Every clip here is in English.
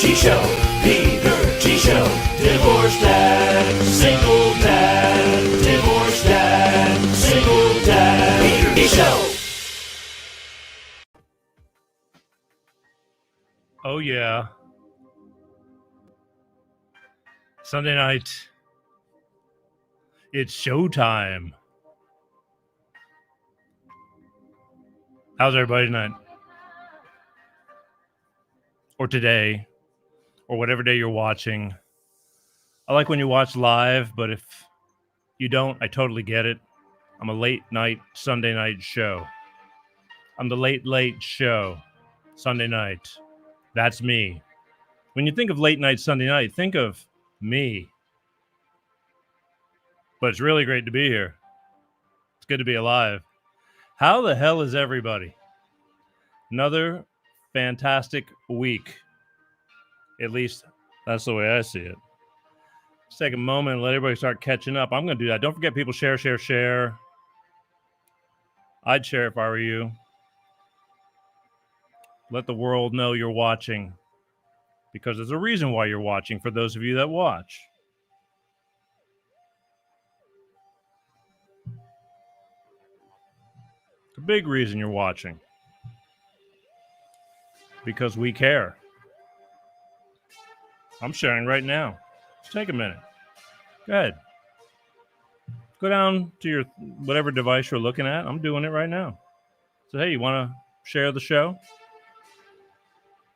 G Show, Peter G Show. Divorced dad, single dad, divorced dad, single dad, Peter G Show. Oh yeah. Sunday night. It's showtime. How's everybody tonight? Or today? Or whatever day you're watching. I like when you watch live, but if you don't, I totally get it. I'm a late night Sunday night show. I'm the late show Sunday night. That's me. When you think of late night Sunday night, think of me. But it's really great to be here. It's good to be alive. How the hell is everybody? Another fantastic week. At least that's the way I see it. Let's take a moment and let everybody start catching up. I'm going to do that. Don't forget, people, share. I'd share if I were you. Let the world know you're watching. Because there's a reason why you're watching for those of you that watch. It's a big reason you're watching. Because we care. I'm sharing right now. Just take a minute. Go ahead. Go down to your whatever device you're looking at. I'm doing it right now. So, hey, you want to share the show?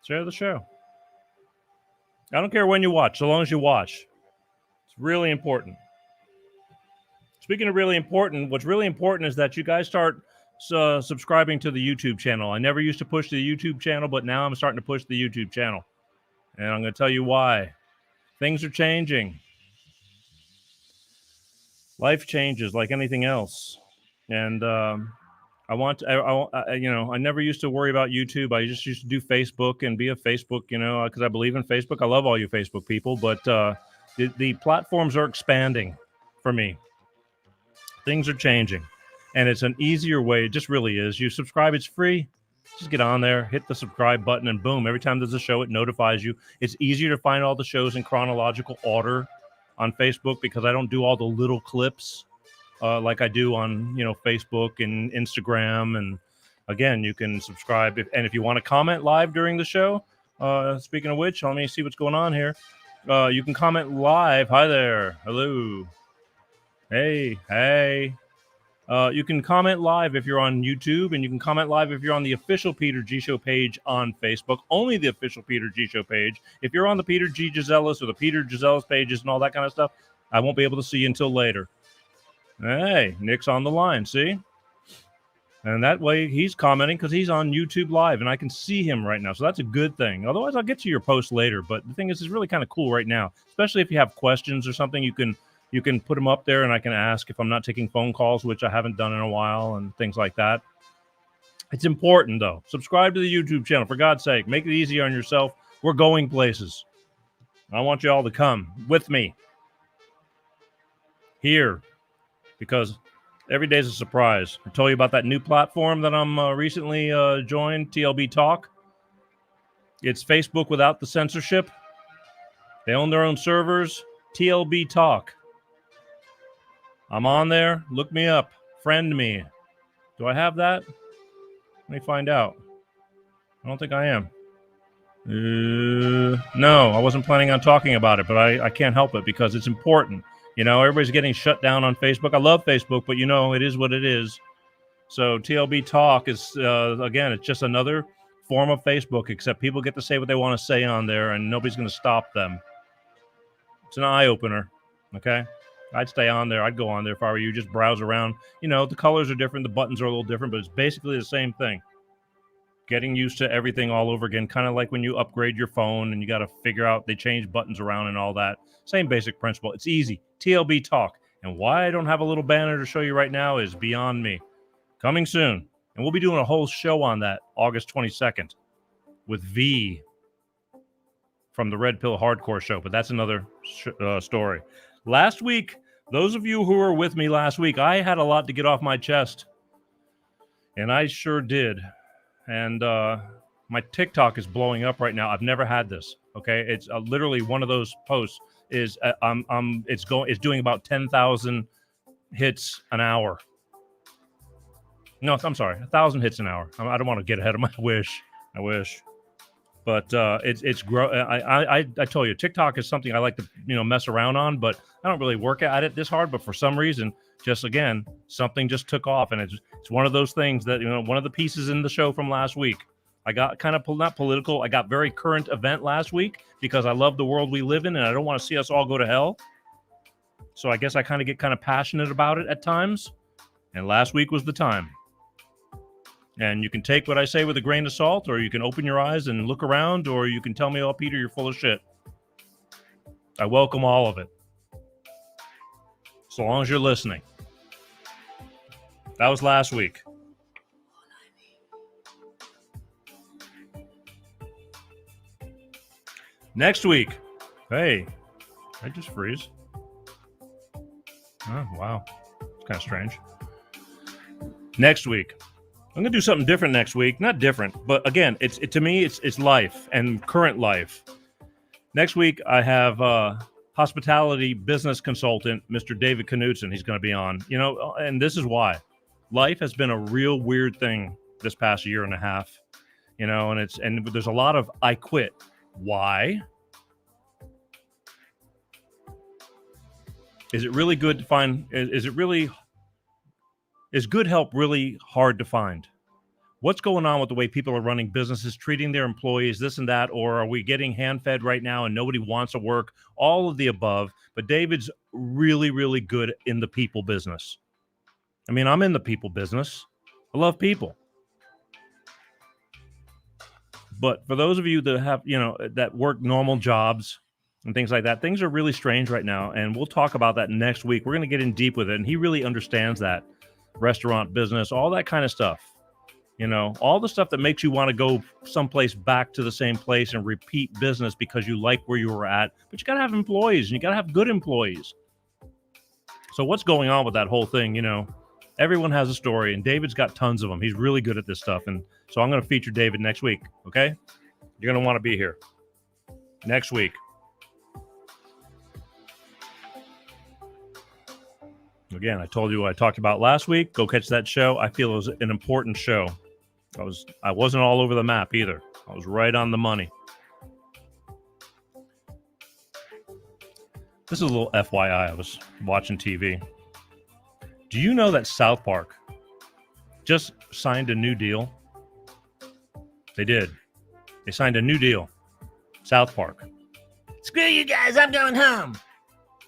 Share the show. I don't care when you watch, so long as you watch. It's really important. Speaking of really important, what's really important is that you guys start subscribing to the YouTube channel. I never used to push the YouTube channel, but now I'm starting to push the YouTube channel. And I'm going to tell you why. Things are changing. Life changes like anything else. And I never used to worry about YouTube. I just used to do Facebook and be a Facebook, because I believe in Facebook. I love all you Facebook people, but the platforms are expanding for me. Things are changing. And it's an easier way. It just really is. You subscribe. It's free. Just get on there, hit the subscribe button, and boom. Every time there's a show, it notifies you. It's easier to find all the shows in chronological order on Facebook because I don't do all the little clips like I do on, Facebook and Instagram. And again, you can subscribe. If you want to comment live during the show, speaking of which, let me see what's going on here. You can comment live. Hi there. Hello. Hey. You can comment live if you're on YouTube, and you can comment live if you're on the official Peter G Show page on Facebook. Only the official Peter G Show page. If you're on the Peter G. Gisellas or the Peter Gisellas pages and all that kind of stuff, I won't be able to see you until later. Hey, Nick's on the line, see? And that way he's commenting because he's on YouTube Live, and I can see him right now. So that's a good thing. Otherwise, I'll get to your post later. But the thing is, it's really kind of cool right now, especially if you have questions or something. You can put them up there, and I can ask if I'm not taking phone calls, which I haven't done in a while, and things like that. It's important, though. Subscribe to the YouTube channel, for God's sake. Make it easy on yourself. We're going places. I want you all to come with me here because every day is a surprise. I told you about that new platform that I'm recently joined, TLB Talk. It's Facebook without the censorship. They own their own servers. TLB Talk. I'm on there. Look me up. Friend me. Do I have that? Let me find out. I don't think I am. No, I wasn't planning on talking about it, but I can't help it because it's important. Everybody's getting shut down on Facebook. I love Facebook, but it is what it is. So TLB Talk is, again, it's just another form of Facebook, except people get to say what they want to say on there, and nobody's going to stop them. It's an eye-opener, okay? I'd stay on there. I'd go on there if I were you. Just browse around. The colors are different. The buttons are a little different, but it's basically the same thing. Getting used to everything all over again, kind of like when you upgrade your phone and you got to figure out they change buttons around and all that. Same basic principle. It's easy. TLB Talk. And why I don't have a little banner to show you right now is beyond me. Coming soon. And we'll be doing a whole show on that August 22nd with V from the Red Pill Hardcore Show. But that's another story. Last week, those of you who were with me last week, I had a lot to get off my chest. And I sure did. And my TikTok is blowing up right now. I've never had this. Okay, it's literally one of those posts is it's doing about 10,000 hits an hour. No, I'm sorry, 1,000 hits an hour. I don't want to get ahead of my wish. I wish, but it's grow. I told you, TikTok is something I like to mess around on, but I don't really work at it this hard. But for some reason, just again, something just took off, and it's one of those things that one of the pieces in the show from last week. I got kind of not political. I got very current event last week because I love the world we live in, and I don't want to see us all go to hell. So I guess I kind of get kind of passionate about it at times, and last week was the time. And you can take what I say with a grain of salt, or you can open your eyes and look around, or you can tell me, oh, Peter, you're full of shit. I welcome all of it. So long as you're listening. That was last week. Next week. Hey, I just freeze. Oh, wow. It's kind of strange. Next week. I'm going to do something different next week. Not different, but again, to me, it's life and current life. Next week, I have hospitality business consultant, Mr. David Knudsen. He's going to be on, and this is why. Life has been a real weird thing this past year and a half, and there's a lot of I quit. Why? Is it really good to find? Is good help really hard to find? What's going on with the way people are running businesses, treating their employees, this and that, or are we getting hand-fed right now and nobody wants to work? All of the above. But David's really, really good in the people business. I mean, I'm in the people business. I love people. But for those of you that have, that work normal jobs and things like that, things are really strange right now. And we'll talk about that next week. We're going to get in deep with it. And he really understands that. Restaurant business, all that kind of stuff. All the stuff that makes you want to go someplace back to the same place and repeat business because you like where you were at. But you got to have employees, and you got to have good employees. So what's going on with that whole thing? Everyone has a story, and David's got tons of them. He's really good at this stuff. And so I'm going to feature David next week. Okay. You're going to want to be here next week. Again, I told you what I talked about last week. Go catch that show. I feel it was an important show. I wasn't all over the map either. I was right on the money. This is a little FYI. I was watching TV. Do you know that South Park just signed a new deal? They did. They signed a new deal. South Park. Screw you guys, I'm going home.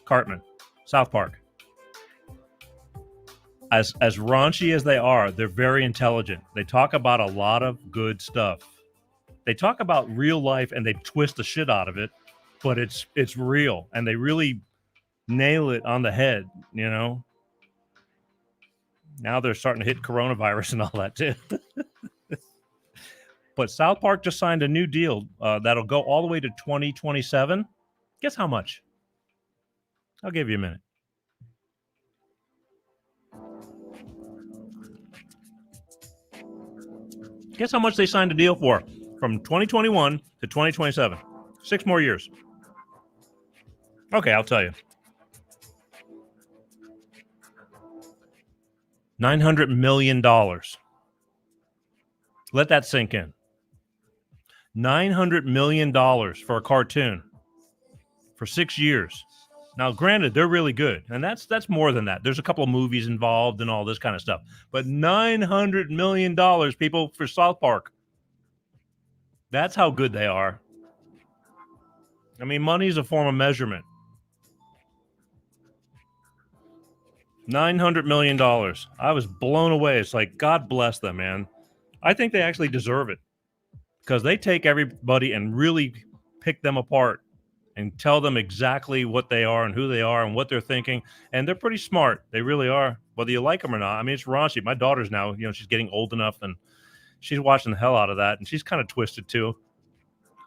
Cartman. South Park. As raunchy as they are, they're very intelligent. They talk about a lot of good stuff. They talk about real life and they twist the shit out of it, but it's real and they really nail it on the head, Now they're starting to hit coronavirus and all that too. But South Park just signed a new deal that'll go all the way to 2027. Guess how much? I'll give you a minute. Guess how much they signed a deal for from 2021 to 2027? 6 more years. Okay, I'll tell you. $900 million. Let that sink in. $900 million for a cartoon for 6 years. Now, granted, they're really good, and that's more than that. There's a couple of movies involved and all this kind of stuff. But $900 million, people, for South Park. That's how good they are. I mean, money is a form of measurement. $900 million. I was blown away. It's like, God bless them, man. I think they actually deserve it because they take everybody and really pick them apart and tell them exactly what they are and who they are and what they're thinking. And they're pretty smart. They really are, whether you like them or not. I mean, it's raunchy. My daughter's now, she's getting old enough and she's watching the hell out of that. And she's kind of twisted too.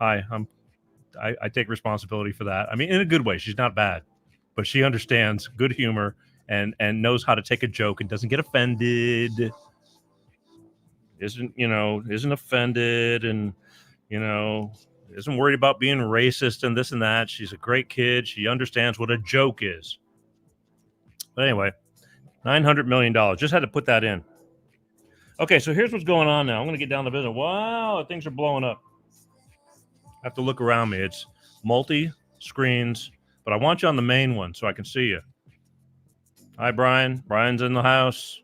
I take responsibility for that. I mean, in a good way. She's not bad, but she understands good humor and knows how to take a joke and doesn't get offended. Isn't offended and, isn't worried about being racist and this and that. She's a great kid. She understands what a joke is. But anyway, $900 million. Just had to put that in. Okay, so here's what's going on now. I'm going to get down to business. Wow, things are blowing up. I have to look around me. It's multi-screens, but I want you on the main one so I can see you. Hi, Brian. Brian's in the house.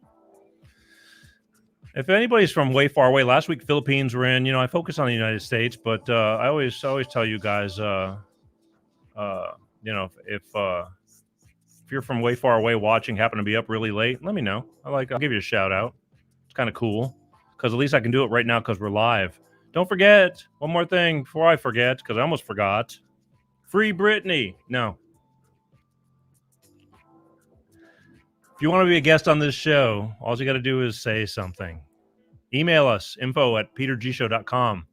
If anybody's from way far away, last week Philippines were in. I focus on the United States, but I always tell you guys, if you're from way far away watching, happen to be up really late, let me know. I'll give you a shout out. It's kind of cool because at least I can do it right now because we're live. Don't forget one more thing before I forget, because I almost forgot. Free Britney. No. If you want to be a guest on this show, all you got to do is say something. Email us, info@petergshow.com.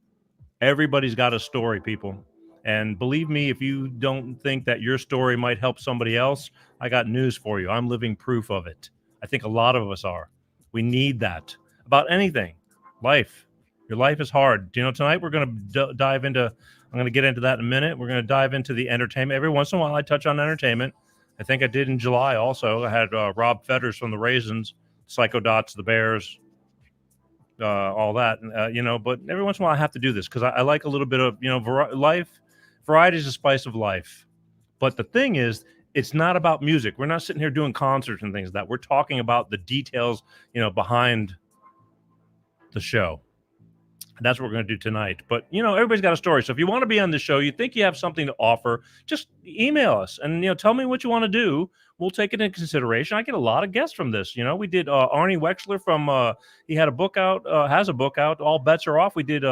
Everybody's got a story, people. And believe me, if you don't think that your story might help somebody else, I got news for you. I'm living proof of it. I think a lot of us are. We need that. About anything. Life. Your life is hard. Tonight we're going to dive into, I'm going to get into that in a minute. We're going to dive into the entertainment. Every once in a while I touch on entertainment. I think I did in July also. I had Rob Fetters from the Raisins, Psycho Dots, the Bears, all that, but every once in a while I have to do this because I like a little bit of, life. Variety is the spice of life. But the thing is, it's not about music. We're not sitting here doing concerts and things like that. We're talking about the details, behind the show. That's what we're going to do tonight. But, everybody's got a story. So if you want to be on the show, you think you have something to offer, just email us and, tell me what you want to do. We'll take it into consideration. I get a lot of guests from this. We did Arnie Wexler from, he had a book out, has a book out. All bets are off. We did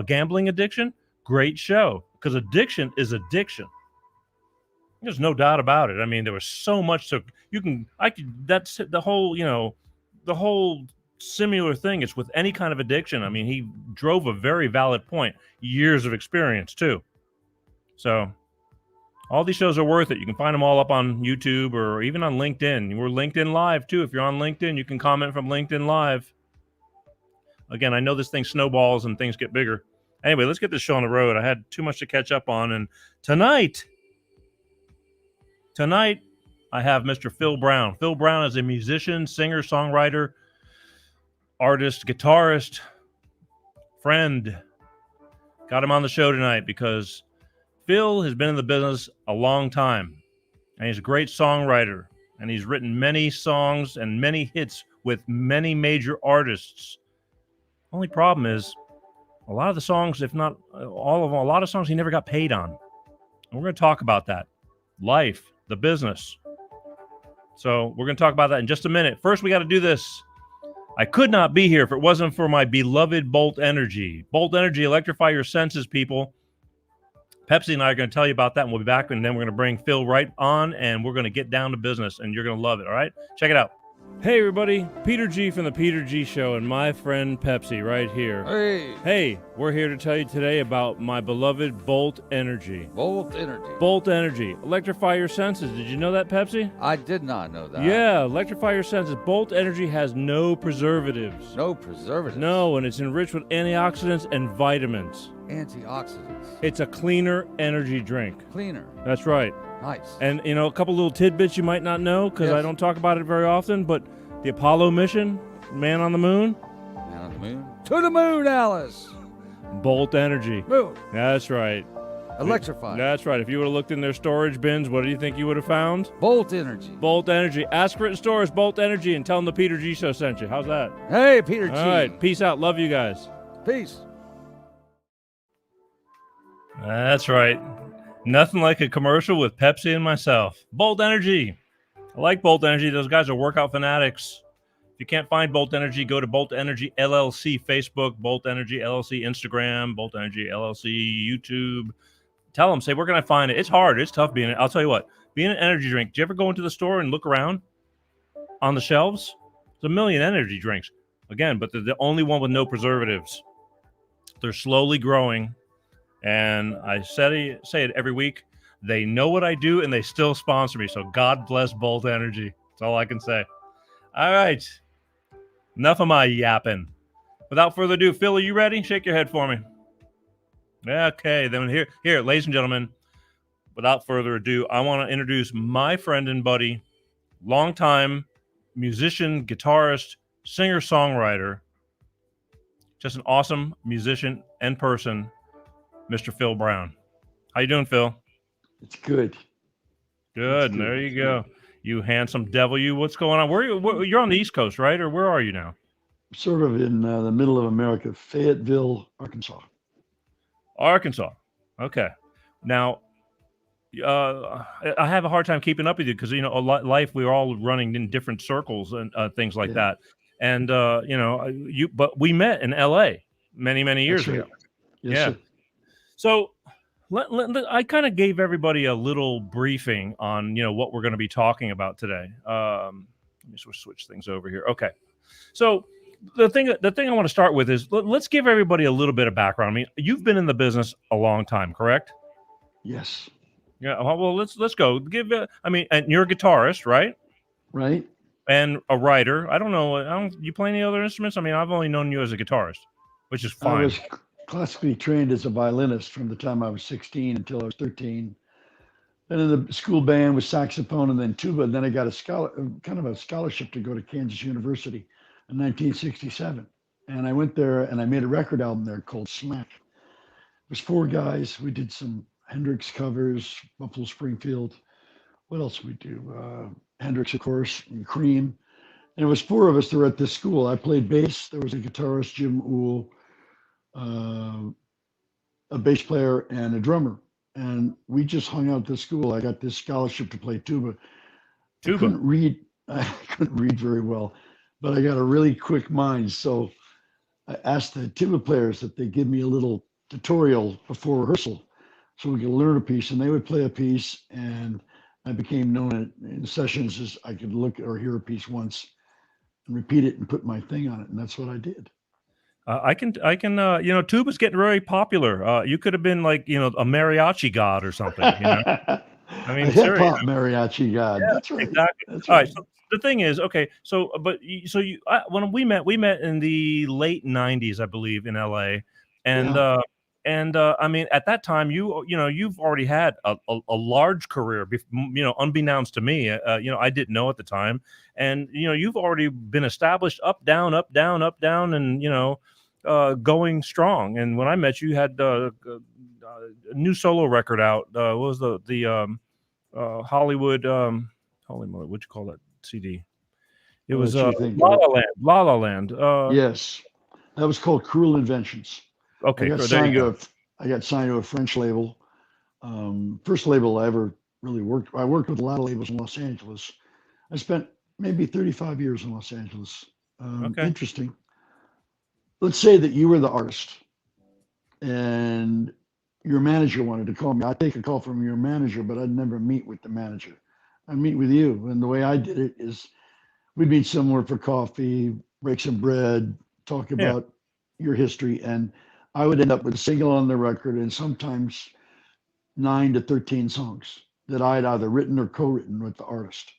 Gambling Addiction. Great show because addiction is addiction. There's no doubt about it. I mean, there was so much that's the whole, the whole similar thing. It's with any kind of addiction. I mean, he drove a very valid point. Years of experience too. So all these shows are worth it. You can find them all up on YouTube or even on LinkedIn. We're LinkedIn Live too. If you're on LinkedIn, you can comment from LinkedIn Live. Again, I know this thing snowballs and things get bigger. Anyway, let's get this show on the road. I had too much to catch up on. And tonight, I have Mr. Phil Brown. Phil Brown is a musician, singer, songwriter, artist, guitarist, friend. Got him on the show tonight because Phil has been in the business a long time. And he's a great songwriter. And he's written many songs and many hits with many major artists. Only problem is, a lot of the songs, if not all of them, a lot of songs he never got paid on. And we're going to talk about that. Life, the business. So we're going to talk about that in just a minute. First, we got to do this. I could not be here if it wasn't for my beloved Bolt Energy. Bolt Energy, electrify your senses, people. Pepsi and I are going to tell you about that, and we'll be back, and then we're going to bring Phil right on, and we're going to get down to business, and you're going to love it, all right? Check it out. Hey, everybody. Peter G from the Peter G Show and my friend Pepsi right here. Hey, we're here to tell you today about my beloved Bolt Energy. Bolt Energy. Bolt Energy. Electrify your senses. Did you know that, Pepsi? I did not know that. Yeah, electrify your senses. Bolt Energy has no preservatives. No preservatives? No, and it's enriched with antioxidants and vitamins. Antioxidants. It's a cleaner energy drink. Cleaner. That's right. Nice. And, a couple little tidbits you might not know because Yes. I don't talk about it very often, but the Apollo mission, man on the moon. Man on the moon. To the moon, Alice. Bolt Energy. Moon. That's right. Electrify. That's right. If you would have looked in their storage bins, what do you think you would have found? Bolt Energy. Bolt Energy. Ask for it in stores, Bolt Energy, and tell them the Peter G Show sent you. How's that? Hey, Peter G. All right. Peace out. Love you guys. Peace. That's right. Nothing like a commercial with Pepsi and myself. Bolt Energy. I like Bolt Energy. Those guys are workout fanatics. If you can't find Bolt Energy, go to Bolt Energy LLC Facebook, Bolt Energy LLC Instagram, Bolt Energy LLC YouTube. Tell them, say, where can I find it? It's hard. It's tough being it. I'll tell you what, being an energy drink. Do you ever go into the store and look around on the shelves? There's a million energy drinks. Again, but they're the only one with no preservatives. They're slowly growing. And I say it every week. They know what I do, and they still sponsor me. So God bless Bolt Energy. That's all I can say. All right. Enough of my yapping. Without further ado, Phil, are you ready? Shake your head for me. Okay, then here, ladies and gentlemen, without further ado, I want to introduce my friend and buddy, longtime musician, guitarist, singer, songwriter, just an awesome musician and person, Mr. Phil Brown. How you doing, Phil? It's good. Good. And there you go. You handsome devil, you. What's going on? You're on the East Coast, right? Or where are you now? Sort of in the middle of America, Fayetteville, Arkansas. Arkansas. Okay. Now, I have a hard time keeping up with you because life we're all running in different circles and things like that. And but we met in L.A. many years ago. Yes, yeah. Sir. So I kind of gave everybody a little briefing on what we're going to be talking about today. Let me switch things over here. Okay. So the thing I want to start with is let's give everybody a little bit of background. I mean, you've been in the business a long time, correct? Yes. Yeah. Well, let's go. And you're a guitarist, right? Right. And a writer. I don't know. You play any other instruments? I mean, I've only known you as a guitarist, which is fine. I was classically trained as a violinist from the time I was 16 until I was 13. Then in the school band with saxophone and then tuba. And then I got a scholarship to go to Kansas University in 1967. And I went there and I made a record album there called Smack. It was 4 guys. We did some Hendrix covers, Buffalo Springfield. What else did we do? Hendrix, of course, and Cream. And it was 4 of us that were at this school. I played bass. There was a guitarist, Jim Uhl, a bass player, and a drummer. And we just hung out at the school. I got this scholarship to play tuba. I couldn't read very well, but I got a really quick mind. So I asked the tuba players that they give me a little tutorial before rehearsal so we could learn a piece, and they would play a piece, and I became known in sessions as I could look or hear a piece once and repeat it and put my thing on it, and that's what I did. I can. Tuba's getting very popular. You could have been like, a mariachi god or something. I mean, a hip hop mariachi god. Yeah, that's right. Exactly. That's All right. right. So the thing is, okay. So, when we met in the late '90s, I believe, in LA, and I mean, at that time, you've already had a large career, unbeknownst to me. I didn't know at the time, and you've already been established, up, down, and going strong. And when I met you, you had a new solo record out. What was the Hollywood? Holy moly, what'd you call that CD? It was La La Land. Yes, that was called Cruel Inventions. Okay, I got signed to a French label. First label I ever really worked. I worked with a lot of labels in Los Angeles. I spent maybe 35 years in Los Angeles. Interesting. Let's say that you were the artist and your manager wanted to call me. I'd take a call from your manager, but I'd never meet with the manager. I'd meet with you. And the way I did it is we'd meet somewhere for coffee, break some bread, talk about your history. And I would end up with a single on the record and sometimes 9 to 13 songs that I'd either written or co-written with the artist.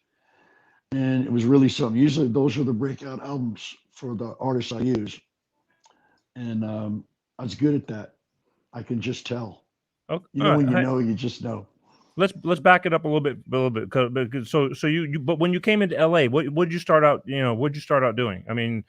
And it was really something. Usually those are the breakout albums for the artists I use. And I was good at that. I can just tell. Okay. When you know, you just know. Let's back it up a little bit. So you but when you came into LA, what'd you start out? What'd you start out doing? I mean,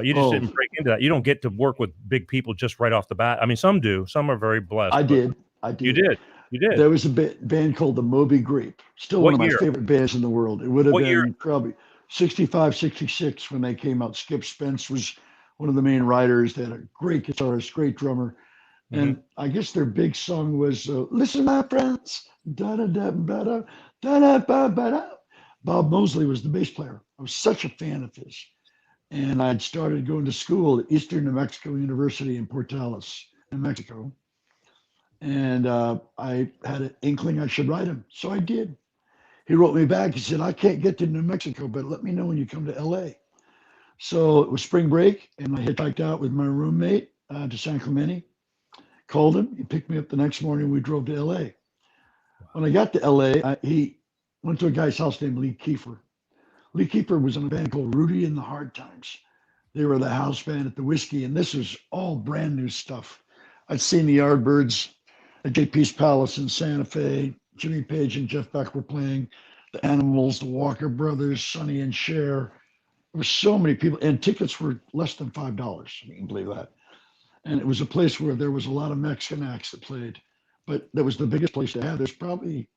you just didn't break into that. You don't get to work with big people just right off the bat. I mean, some do. Some are very blessed. I did. You did. There was a band called the Moby Grape. Still one of my favorite bands in the world. It would have been probably 65, 66 when they came out. Skip Spence was one of the main writers. They had a great guitarist, great drummer. And I guess their big song was "Listen, My Friends." Da-da-da-ba-da, da-da-ba-ba-da. Bob Mosley was the bass player. I was such a fan of his. And I'd started going to school at Eastern New Mexico University in Portales, New Mexico. And I had an inkling I should write him. So I did. He wrote me back. He said, "I can't get to New Mexico, but let me know when you come to LA." So it was spring break, and I hitchhiked out with my roommate to San Clemente. Called him. He picked me up the next morning. We drove to LA. When I got to LA, he went to a guy's house named Lee Kiefer. Lee Kiefer was in a band called Rudy and the Hard Times. They were the house band at the Whiskey, and this was all brand new stuff. I'd seen the Yardbirds at JP's Palace in Santa Fe. Jimmy Page and Jeff Beck were playing. The Animals, the Walker Brothers, Sonny and Cher. There were so many people, and tickets were less than $5. You can believe that. And it was a place where there was a lot of Mexican acts that played, but that was the biggest place to have. There's probably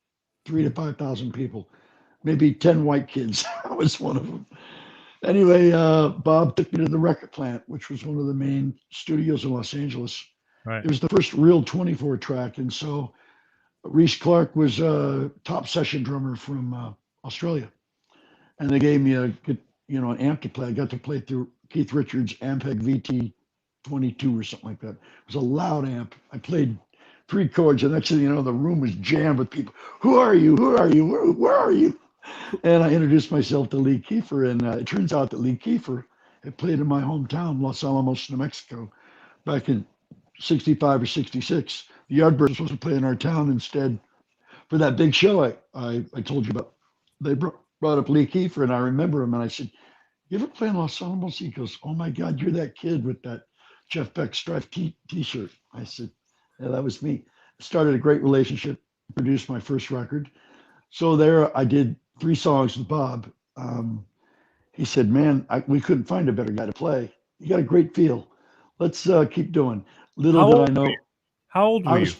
3,000 to 5,000 people, maybe 10 white kids. I was one of them. Anyway, Bob took me to the record plant, which was one of the main studios in Los Angeles. Right. It was the first real 24 track. And so Reese Clark was a top session drummer from Australia. And they gave me an amp to play. I got to play through Keith Richards' Ampeg VT22 or something like that. It was a loud amp. I played 3 chords, and next thing you know, the room was jammed with people. Who are you? Who are you? Where are you? And I introduced myself to Lee Kiefer, and it turns out that Lee Kiefer had played in my hometown, Los Alamos, New Mexico, back in 65 or 66. The Yardbirds were supposed to play in our town instead for that big show I told you about. They brought up Lee Kiefer, and I remember him, and I said, you ever play in Los Alamos? He goes, oh my God, you're that kid with that Jeff Beck Strife t-shirt. I said, yeah, that was me. Started a great relationship, produced my first record. So there I did 3 songs with Bob. He said, man, we couldn't find a better guy to play. You got a great feel. Let's keep doing. Little did I know. How old were you?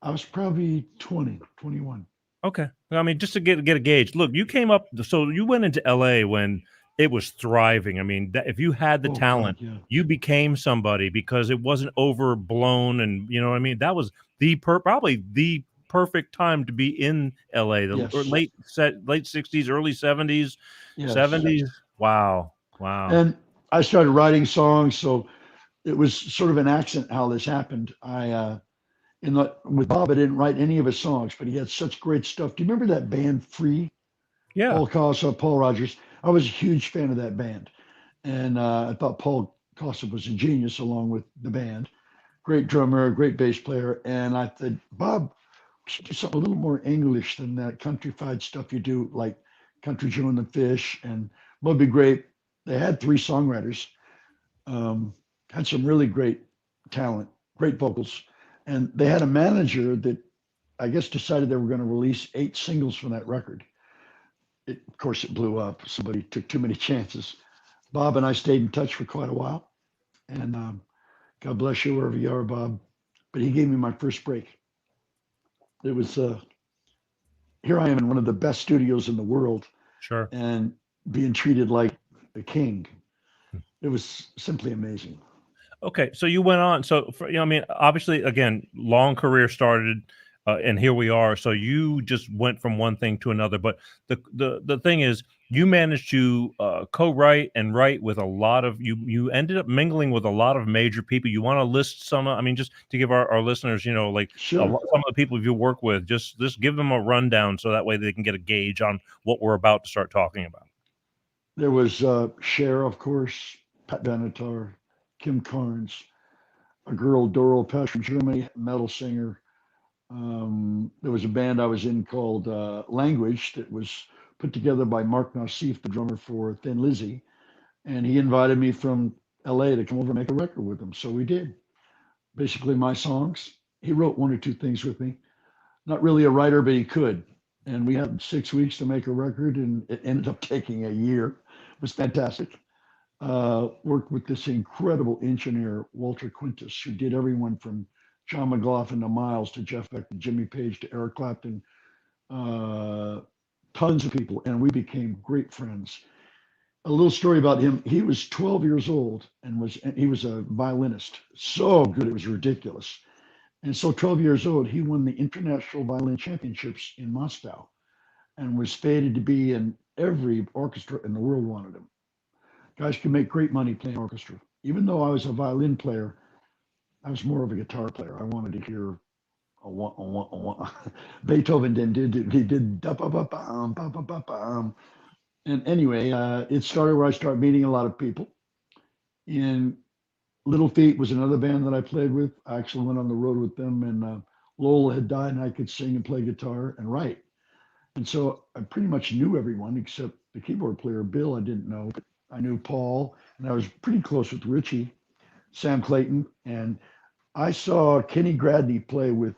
I was probably 20, 21. Okay. I mean, just to get a gauge. Look, you came up, so you went into LA when it was thriving. I mean, if you had the talent, God, yeah. you became somebody because it wasn't overblown, and you know what I mean. That was probably the perfect time to be in LA. The late 60s, early 70s, 70s. Wow. And I started writing songs, so it was sort of an accident how this happened. With Bob, I didn't write any of his songs, but he had such great stuff. Do you remember that band Free? Yeah. Paul Kossoff, Paul Rogers. I was a huge fan of that band. And I thought Paul Kossoff was a genius along with the band. Great drummer, great bass player. And I said, Bob, we should do something a little more English than that countrified stuff you do, like Country Joe and the Fish and Moby Grape. They had 3 songwriters, had some really great talent, great vocals. And they had a manager that I guess decided they were going to release 8 singles from that record. Of course, it blew up. Somebody took too many chances. Bob and I stayed in touch for quite a while. And God bless you wherever you are, Bob. But he gave me my first break. It was, here I am in one of the best studios in the world. Sure. And being treated like a king. It was simply amazing. Okay, so you went on. So, I mean, obviously, again, long career started, and here we are. So you just went from one thing to another. But the thing is, you managed to co-write and write with a lot of you ended up mingling with a lot of major people. You want to list some? I mean, just to give our listeners, some of the people you work with. Just give them a rundown so that way they can get a gauge on what we're about to start talking about. There was Cher, of course, Pat Benatar, Kim Carnes, a girl, Doro Pesch from Germany, metal singer. There was a band I was in called Language that was put together by Mark Nassif, the drummer for Thin Lizzy. And he invited me from LA to come over and make a record with him. So we did. Basically my songs. He wrote 1 or 2 things with me. Not really a writer, but he could. And we had 6 weeks to make a record, and it ended up taking a year. It was fantastic. Worked with this incredible engineer, Walter Quintus, who did everyone from John McLaughlin to Miles to Jeff Beck to Jimmy Page to Eric Clapton, tons of people, and we became great friends. A little story about him: he was 12 years old and he was a violinist, so good it was ridiculous. And so 12 years old, he won the International Violin Championships in Moscow, and was fated to be in every orchestra in the world wanted him. Guys can make great money playing orchestra. Even though I was a violin player, I was more of a guitar player. I wanted to hear Beethoven he did da ba ba bam ba ba ba bam. And anyway, it started where I started meeting a lot of people. And Little Feat was another band that I played with. I actually went on the road with them, and Lowell had died, and I could sing and play guitar and write. And so I pretty much knew everyone except the keyboard player, Bill, I didn't know. I knew Paul, and I was pretty close with Richie, Sam Clayton, and I saw Kenny Gradney play with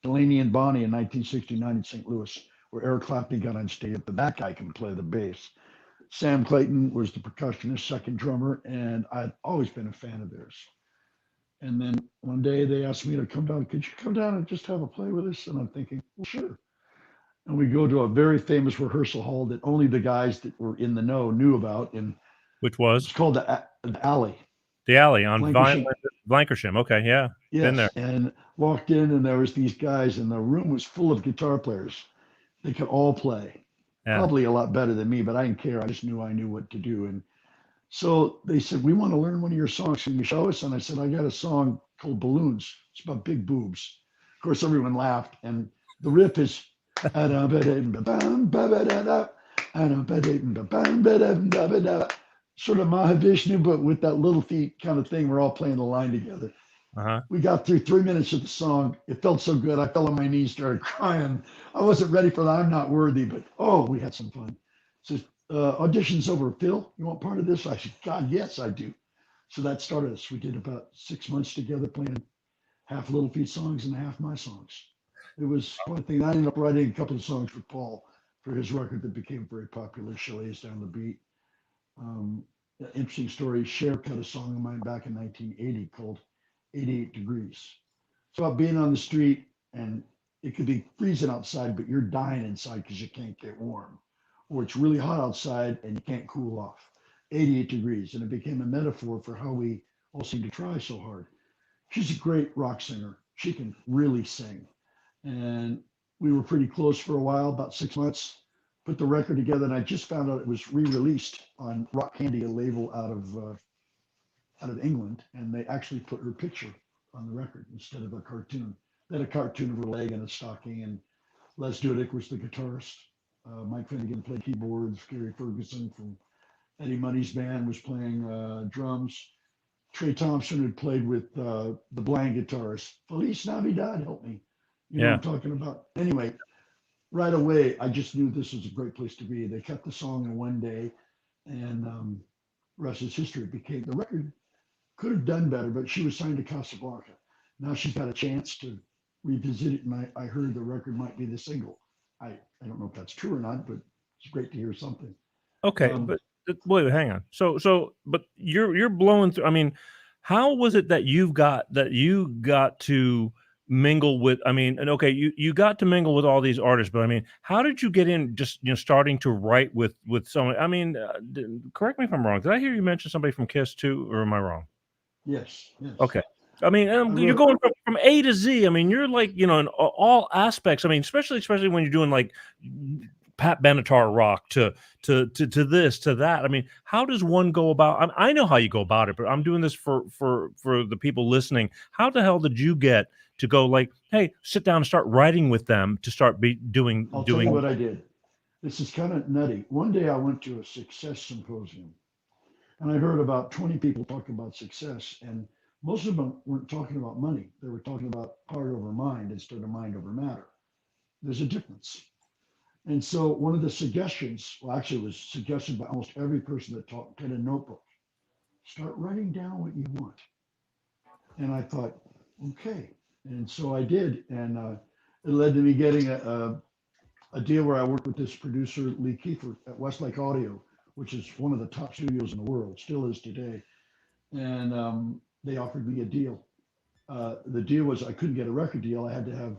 Delaney and Bonnie in 1969 in St. Louis, where Eric Clapton got on stage. But that guy can play the bass. Sam Clayton was the percussionist, second drummer, and I'd always been a fan of theirs. And then one day they asked me to come down. Could you come down and just have a play with us? And I'm thinking, well, sure. And we go to a very famous rehearsal hall that only the guys that were in the know knew about. And Which was? it's called the Alley. The Alley on Blankershim. Blankershim. Okay, yeah. Yes. Been there. And walked in, and there was these guys, and the room was full of guitar players. They could all play. Yeah. Probably a lot better than me, but I didn't care. I just knew I knew what to do. And so they said, we want to learn one of your songs. Can you show us? And I said, I got a song called Balloons. It's about big boobs. Of course, everyone laughed. And the riff is sort of Mahavishnu, but with that little feet kind of thing. We're all playing the line together. Uh-huh. We got through 3 minutes of the song. It felt so good. I fell on my knees, started crying. I wasn't ready for that. I'm not worthy, but we had some fun. So auditions over. Phil, you want part of this? I said, God, yes, I do. So that started us. We did about 6 months together playing half Little Feat songs and half my songs. It was one thing. I ended up writing a couple of songs with Paul for his record that became very popular, Chalets Down the Beat. Interesting story, Cher cut a song of mine back in 1980 called 88 Degrees. It's about being on the street, and it could be freezing outside, but you're dying inside because you can't get warm. Or it's really hot outside and you can't cool off. 88 degrees. And it became a metaphor for how we all seem to try so hard. She's a great rock singer. She can really sing. And we were pretty close for a while, about 6 months. Put the record together, and I just found out it was re-released on Rock Candy, a label out of England, and they actually put her picture on the record instead of a cartoon. They had a cartoon of her leg and a stocking, and Les Dudick was the guitarist. Mike Finnegan played keyboards. Gary Ferguson from Eddie Money's band was playing drums. Trey Thompson had played with the blind guitarist. Feliz Navidad, help me. You know what I'm talking about? Anyway, right away, I just knew this was a great place to be. They kept the song in one day, and the rest is history. The record could have done better, but she was signed to Casablanca. Now she's got a chance to revisit it, and I heard the record might be the single. I don't know if that's true or not, but it's great to hear something. Okay, but wait, hang on. So, but you're blowing through. I mean, how was it that you got to mingle with? I mean, and okay, you got to mingle with all these artists, but I mean, how did you get in? Just starting to write with someone. I mean, correct me if I'm wrong. Did I hear you mention somebody from Kiss too, or am I wrong? Yes. Okay. I mean, you're going from A to Z. I mean, you're like, in all aspects. I mean, especially when you're doing like Pat Benatar rock to this, to that. I mean, how does one go about? I know how you go about it, but I'm doing this for the people listening. How the hell did you get to go like, hey, sit down and start writing with them to start doing? I'll tell you what I did. This is kind of nutty. One day I went to a success symposium, and I heard about 20 people talking about success, and most of them weren't talking about money. They were talking about heart over mind instead of mind over matter. There's a difference. And so one of the suggestions, well, actually it was suggested by almost every person that talked, get a notebook, start writing down what you want. And I thought, okay. And so I did. And it led to me getting a deal where I worked with this producer, Lee Kiefer at Westlake Audio, which is one of the top studios in the world, still is today. And they offered me a deal. The deal was I couldn't get a record deal. I had to have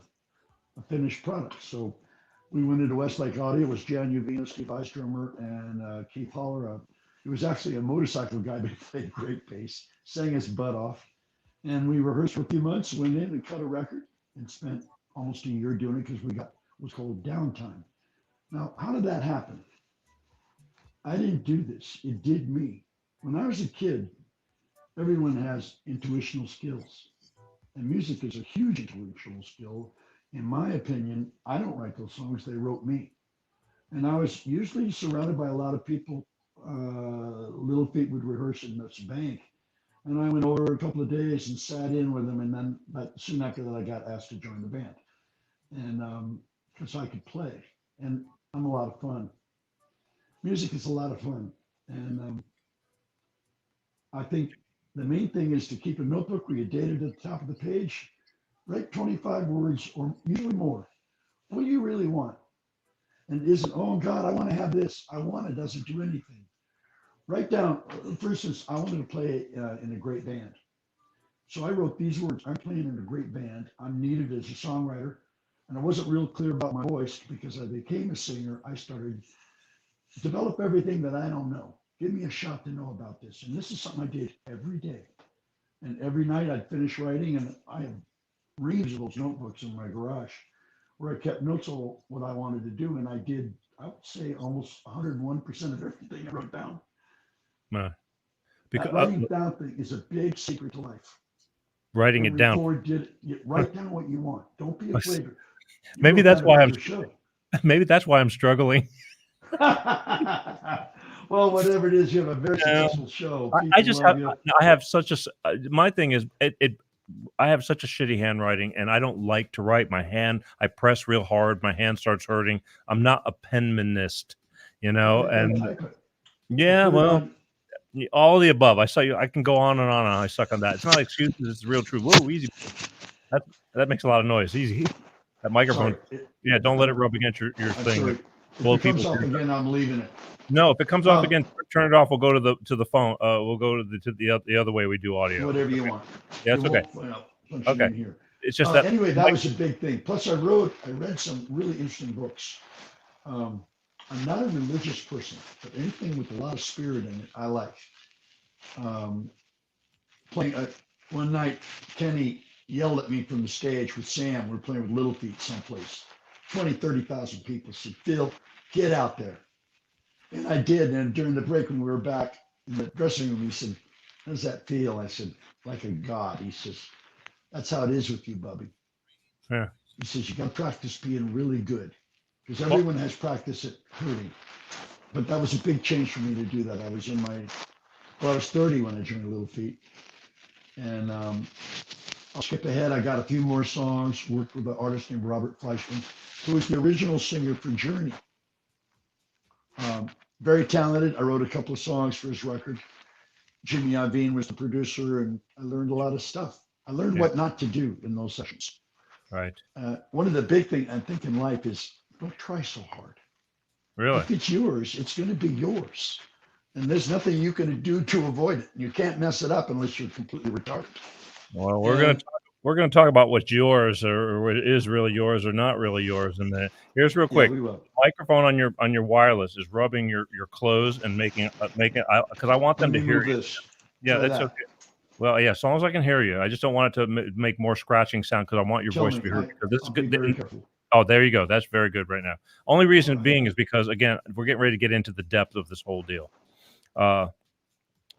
a finished product. So we went into Westlake Audio. It was Jan Uvina, Steve Eisdrummer, and Keith Holler. He was actually a motorcycle guy, but he played great bass, sang his butt off. And we rehearsed for a few months, went in and cut a record, and spent almost a year doing it because we got what's called downtime. Now, how did that happen? I didn't do this. It did me. When I was a kid, everyone has intuitional skills, and music is a huge intuitional skill. In my opinion, I don't write those songs, they wrote me. And I was usually surrounded by a lot of people. Little Feat would rehearse in this bank. And I went over a couple of days and sat in with them. And then soon after that, I got asked to join the band. And because I could play. And I'm a lot of fun. Music is a lot of fun. And I think The main thing is to keep a notebook where you date it at the top of the page. Write 25 words or usually more. What do you really want? And it isn't, oh God, I want to have this. I want it doesn't do anything. Write down, for instance, I wanted to play in a great band. So I wrote these words. I'm playing in a great band. I'm needed as a songwriter. And I wasn't real clear about my voice because I became a singer. I started to develop everything that I don't know. Give me a shot to know about this. And this is something I did every day. And every night I'd finish writing, and I have reams of those notebooks in my garage where I kept notes of what I wanted to do. And I did, I would say, almost 101% of everything I wrote down. Because that writing down thing is a big secret to life. Writing it down. Write down what you want. Don't be afraid. Maybe that's why maybe that's why I'm struggling. Well, whatever it is, you have a very successful show. I have such a, my thing is, I have such a shitty handwriting, and I don't like to write. I press real hard. My hand starts hurting. I'm not a penmanist, and yeah, well, all the above. I can go on and on. And I suck on that. It's not excuses. It's the real truth. Whoa, easy. That makes a lot of noise. Easy. That microphone. Yeah, don't let it rub against your thing. If it comes off again, I'm leaving it. No, if it comes off again, turn it off. We'll go to the phone. We'll go to the other way we do audio. Whatever you want. Yeah, it's okay. Okay. It's just that. Anyway, that was a big thing. Plus, I read some really interesting books. I'm not a religious person, but anything with a lot of spirit in it, I like. Playing one night, Kenny yelled at me from the stage with Sam. We're playing with Little Feat someplace. 20, 30,000 people said, Phil, get out there. And I did. And during the break, when we were back in the dressing room, he said, how does that feel? I said, like a god. He says, that's how it is with you, Bubby. Yeah. He says, you got to practice being really good because everyone has practice at hurting. But that was a big change for me to do that. I was 30 when I joined Little Feat. And I'll skip ahead. I got a few more songs, worked with an artist named Robert Fleischman, who was the original singer for Journey. Very talented. I wrote a couple of songs for his record. Jimmy Iovine was the producer, and I learned a lot of stuff. I learned what not to do in those sessions. Right. One of the big things I think in life is don't try so hard. Really? If it's yours, it's going to be yours. And there's nothing you can do to avoid it. You can't mess it up unless you're completely retarded. Well, we're going to talk about what's yours or what is really yours or not really yours. And here's real quick. Yeah, we will. Microphone on your wireless is rubbing your clothes and making because I want them to hear this. Yeah, that's okay. Well, yeah, as long as I can hear you. I just don't want it to make more scratching sound because I want your voice to be heard. Because this is good. Very careful. Oh, there you go. That's very good right now. Only reason being is because, again, we're getting ready to get into the depth of this whole deal.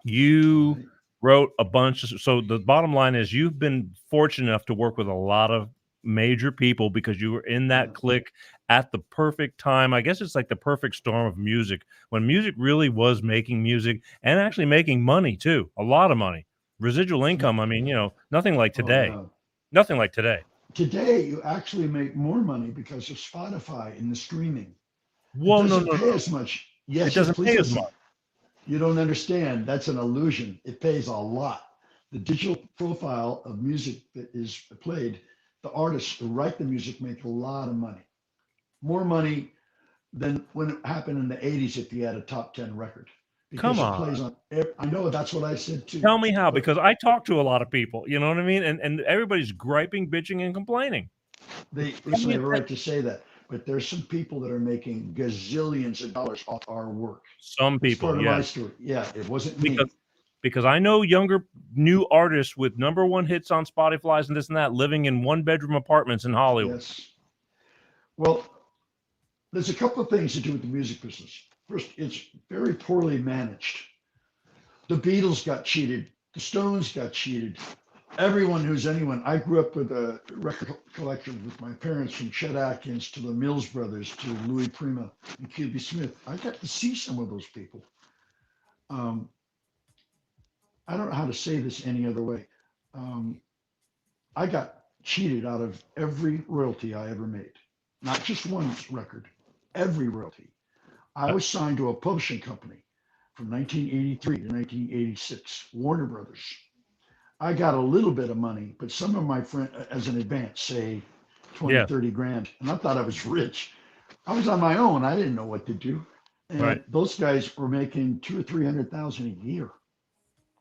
You wrote a bunch. So the bottom line is you've been fortunate enough to work with a lot of major people because you were in that clique at the perfect time. I guess it's like the perfect storm of music when music really was making music and actually making money too. A lot of money. Residual income. I mean, nothing like today. Oh, no. Nothing like today. Today, you actually make more money because of Spotify and the streaming. Well, it doesn't pay as much. Yes, it doesn't pay as much. You don't understand. That's an illusion. It pays a lot. The digital profile of music that is played, the artists who write the music make a lot of money. More money than when it happened in the 80s if you had a top 10 record. Come on. I know that's what I said too. Tell me how, because I talk to a lot of people, you know what I mean? And everybody's griping, bitching, and complaining. They have a right to say that, but there's some people that are making gazillions of dollars off our work. Some people, part of my story. Yeah, it wasn't me. Because I know younger, new artists with #1 hits on Spotify and this and that living in 1-bedroom apartments in Hollywood. Yes. Well, there's a couple of things to do with the music business. First, it's very poorly managed. The Beatles got cheated. The Stones got cheated. Everyone who's anyone. I grew up with a record collection with my parents, from Chet Atkins to the Mills Brothers to Louis Prima and QB Smith. I got to see some of those people. I don't know how to say this any other way. I got cheated out of every royalty I ever made. Not just one record, every royalty. I was signed to a publishing company from 1983 to 1986, Warner Brothers. I got a little bit of money, but some of my friends, as an advance, say 20, Yeah. 30 grand. And I thought I was rich. I was on my own. I didn't know what to do. And Right. those guys were making 200,000 or 300,000 a year.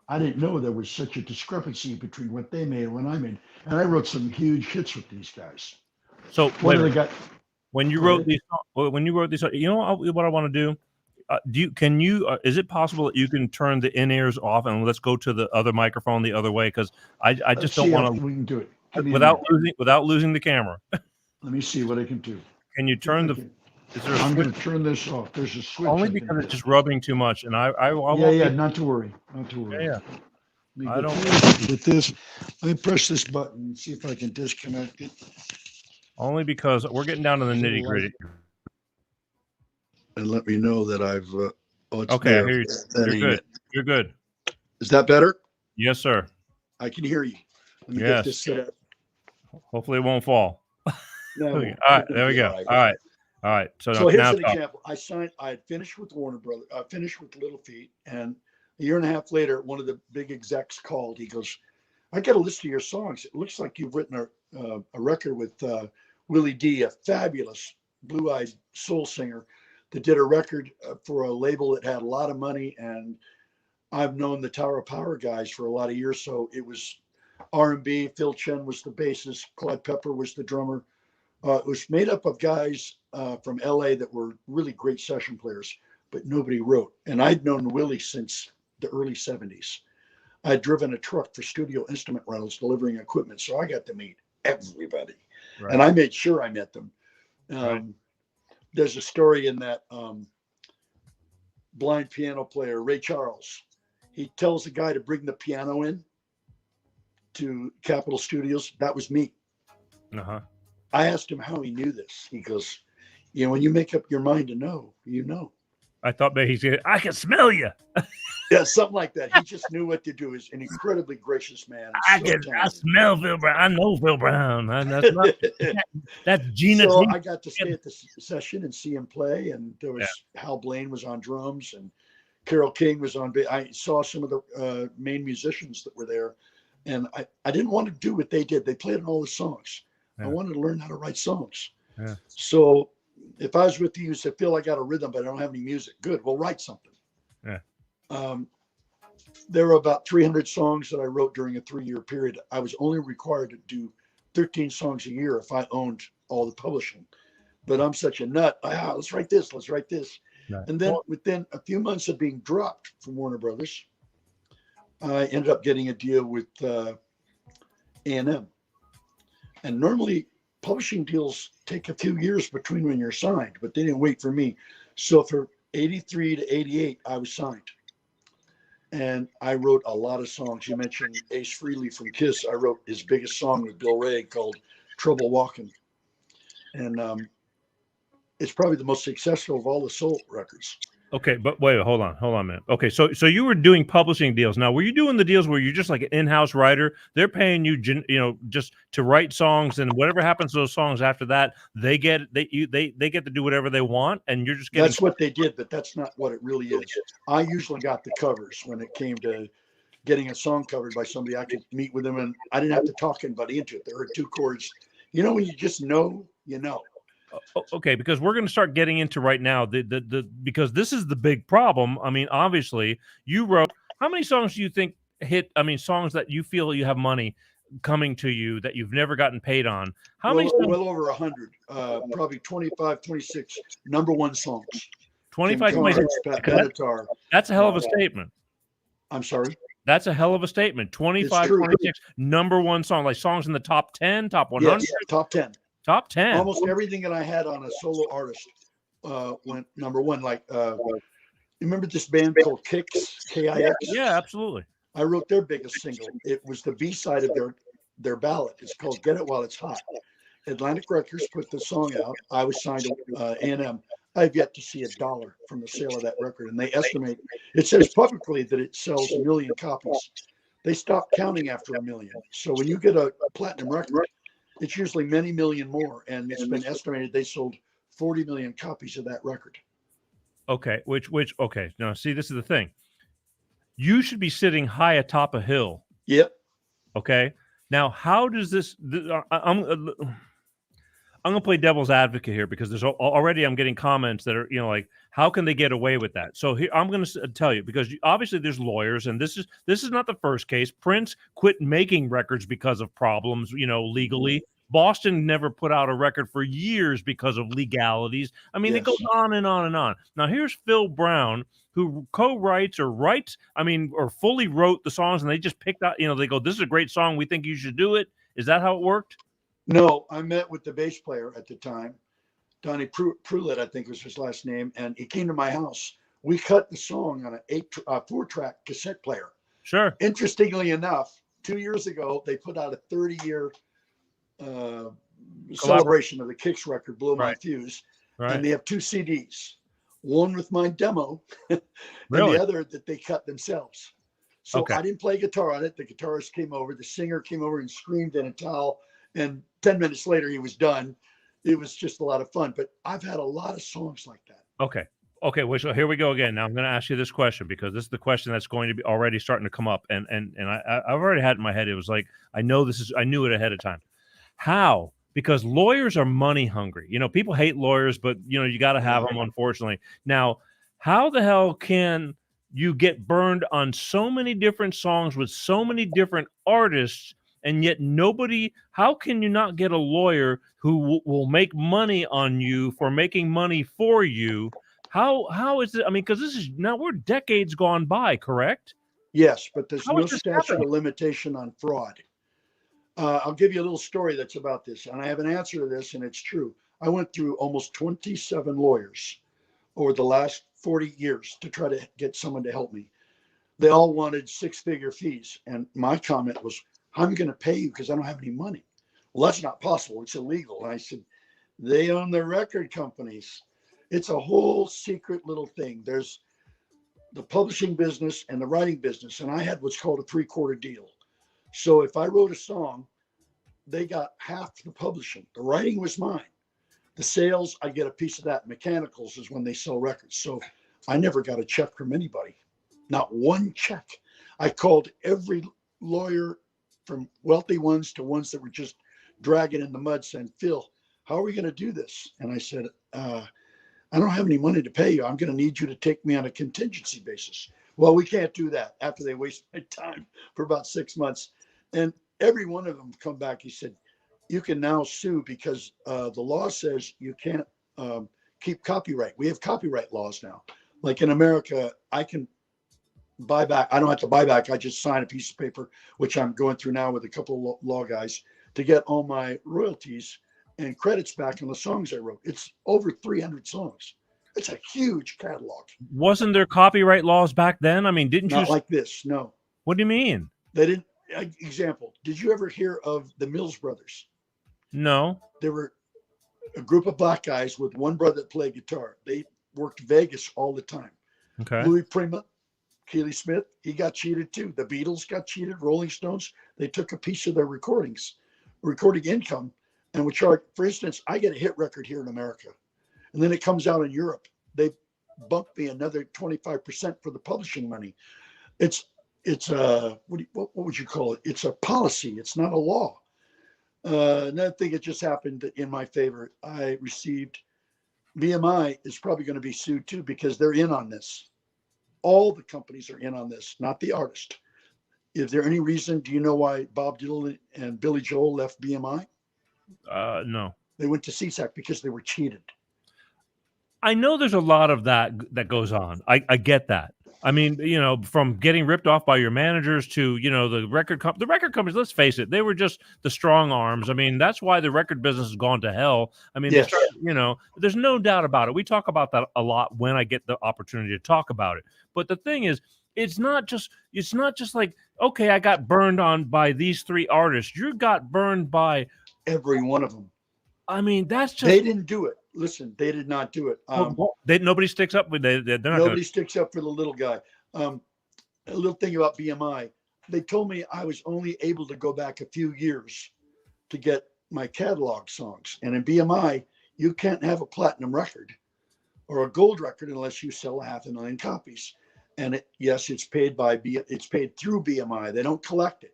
I didn't know there was such a discrepancy between what they made and what I made. And I wrote some huge hits with these guys. So One of the guys, when you Go wrote ahead. these, when you wrote these, you know what I want to do? Can you? Is it possible that you can turn the in-ears off and let's go to the other microphone the other way? Because I let's just see don't if want we can do it. to Give me a minute. without losing the camera. Let me see what I can do. Can you turn the? Is there a I'm switch? going to turn this off. There's a switch. Only I think. because it's just rubbing too much, and I Yeah, won't yeah, be- not to worry. Not to worry. yeah. Let me I get don't- this. With this, let me press this button and see if I can disconnect it. Only because we're getting down to the nitty gritty. And let me know that I've. Oh, it's Okay, there. I hear you. That You're ain't good. it. You're good. Is that better? Yes, sir. I can hear you. Let me Yes. get this set up. Hopefully, it won't fall. No, All it's right, gonna there we be go. all right. All right, all right. So, So here's now an talk. example. I had finished with Warner Brothers. I finished with Little Feat, and a year and a half later, one of the big execs called. He goes, "I got a list of your songs. It looks like you've written a record with Willie D, a fabulous blue-eyed soul singer, that did a record for a label that had a lot of money. And I've known the Tower of Power guys for a lot of years, so it was R&B. Phil Chen was the bassist. Clyde Pepper was the drummer. It was made up of guys from LA that were really great session players, but nobody wrote. And I'd known Willie since the early 70s. I'd driven a truck for studio instrument rentals delivering equipment, so I got to meet everybody. Right. And I made sure I met them. Right. There's a story in that blind piano player, Ray Charles. He tells the guy to bring the piano in to Capitol Studios. That was me. Uh-huh. I asked him how he knew this. He goes, you know, when you make up your mind to know, you know. I thought maybe he said, "I can smell you." Yeah, something like that. He just knew what to do. He's an incredibly gracious man. I smell Phil Brown. I know Phil Brown. That's Gina. So I got to stay at the session and see him play. And there was Hal Blaine was on drums and Carole King was on bass. I saw some of the main musicians that were there. And I didn't want to do what they did. They played all the songs. Yeah. I wanted to learn how to write songs. Yeah. So if I was with you say, Phil, I got a rhythm, but I don't have any music. Good. Well, write something. Yeah. There were about 300 songs that I wrote during a 3-year period. I was only required to do 13 songs a year if I owned all the publishing. But I'm such a nut. Let's write this. Let's write this. Right. And then within a few months of being dropped from Warner Brothers, I ended up getting a deal with A&M. And normally publishing deals take a few years between when you're signed, but they didn't wait for me. So for 83 to 88, I was signed. And I wrote a lot of songs. You mentioned Ace Frehley from Kiss. I wrote his biggest song with Bill Ray called Trouble Walking. And it's probably the most successful of all the soul records. Okay, but wait, hold on a minute. Okay, so you were doing publishing deals. Now, were you doing the deals where you're just like an in-house writer? They're paying you, just to write songs, and whatever happens to those songs after that, they get to do whatever they want, and you're just getting. That's what they did, but that's not what it really is. I usually got the covers when it came to getting a song covered by somebody. I could meet with them, and I didn't have to talk anybody into it. There were 2 chords. You know, when you just know, you know. Okay, because we're going to start getting into right now because this is the big problem. I mean, obviously, you wrote how many songs do you think hit? I mean, songs that you feel you have money coming to you that you've never gotten paid on. How many? Well over 100, probably 25, 26 #1 songs. 25, 26. That's a hell of a statement. I'm sorry. That's a hell of a statement. 25, 26 #1 song, like songs in the top 10, top 100. Yes, top 10. Top 10. Almost everything that I had on a solo artist went #1. Like, you remember this band called Kix, K-I-X? Yeah, absolutely. I wrote their biggest single. It was the B-side of their ballad. It's called Get It While It's Hot. Atlantic Records put the song out. I was signed to A&M. I've yet to see $1 from the sale of that record. And they estimate, it says publicly that it sells 1 million copies. They stop counting after 1 million. So when you get a platinum record, it's usually many million more. And it's been estimated they sold 40 million copies of that record. Okay, okay. Now, see, this is the thing. You should be sitting high atop a hill. Yep. Okay. Now, how does this? I'm going to play devil's advocate here because there's already I'm getting comments that are, like, how can they get away with that? So here I'm going to tell you, because obviously there's lawyers, and this is not the first case. Prince quit making records because of problems, legally. Boston never put out a record for years because of legalities. I mean, It goes on and on and on. Now here's Phil Brown, who co-writes or writes, or fully wrote the songs, and they just picked out, they go, this is a great song, we think you should do it. Is that how it worked? No, I met with the bass player at the time, Donnie Pruitt, I think was his last name, and he came to my house. We cut the song on a 4-track cassette player. Sure. Interestingly enough, 2 years ago, they put out a 30-year celebration of the Kicks record, Blow My Fuse, and they have 2 CDs, one with my demo and the other that they cut themselves. So I didn't play guitar on it. The guitarist came over, the singer came over and screamed in a towel, and 10 minutes later he was done. It was just a lot of fun, but I've had a lot of songs like that. Okay, well, so here we go again. Now I'm going to ask you this question, because this is the question that's going to be already starting to come up, and I've already had it in my head. It was like, I knew it ahead of time. How? Because lawyers are money hungry. People hate lawyers, but you got to have them, unfortunately. Now, how the hell can you get burned on so many different songs with so many different artists, and yet how can you not get a lawyer who will make money on you for making money for you? How is it? I mean, because we're decades gone by, correct? Yes, but there's no statute of limitation on fraud. I'll give you a little story that's about this, and I have an answer to this, and it's true. I went through almost 27 lawyers over the last 40 years to try to get someone to help me. They all wanted 6-figure fees, and my comment was, I'm going to pay you because I don't have any money. Well, that's not possible. It's illegal. And I said, they own the record companies. It's a whole secret little thing. There's the publishing business and the writing business, and I had what's called a 3/4 deal. So if I wrote a song, they got half the publishing. The writing was mine. The sales, I get a piece of that. Mechanicals is when they sell records. So I never got a check from anybody. Not one check. I called every lawyer, from wealthy ones to ones that were just dragging in the mud, saying, Phil, how are we going to do this? And I said, I don't have any money to pay you. I'm going to need you to take me on a contingency basis. Well, we can't do that. After they wasted my time for about 6 months. And every one of them come back. He said, you can now sue because the law says you can't keep copyright. We have copyright laws now. Like in America, I can buy back. I don't have to buy back. I just sign a piece of paper, which I'm going through now with a couple of law guys, to get all my royalties and credits back on the songs I wrote. It's over 300 songs. It's a huge catalog. Wasn't there copyright laws back then? I mean, Not like this, no. What do you mean? They didn't. Example, did you ever hear of the Mills Brothers? No. There were a group of black guys with one brother that played guitar. They worked Vegas all the time. Okay. Louis Prima, Keely Smith, he got cheated too. The Beatles got cheated. Rolling Stones, they took a piece of their recording income, and would charge. For instance, I get a hit record here in America, and then it comes out in Europe. They bump me another 25% for the publishing money. It's what would you call it? It's a policy. It's not a law. Another thing that just happened in my favor, I received, BMI is probably going to be sued too because they're in on this. All the companies are in on this, not the artist. Is there any reason? Do you know why Bob Dylan and Billy Joel left BMI? No. They went to CSAC because they were cheated. I know there's a lot of that goes on. I get that. I mean, from getting ripped off by your managers to, the record companies, let's face it, they were just the strong arms. I mean, that's why the record business has gone to hell. I mean, yes. There's no doubt about it. We talk about that a lot when I get the opportunity to talk about it. But the thing is, it's not just like, okay, I got burned on by these 3 artists. You got burned by every one of them. I mean, that's just, they didn't do it. Listen, they did not do it. Nobody sticks up with nobody sticks up for the little guy. A little thing about BMI, they told me I was only able to go back a few years to get my catalog songs. And in BMI, you can't have a platinum record or a gold record unless you sell 500,000 copies. And it's paid through BMI. They don't collect it.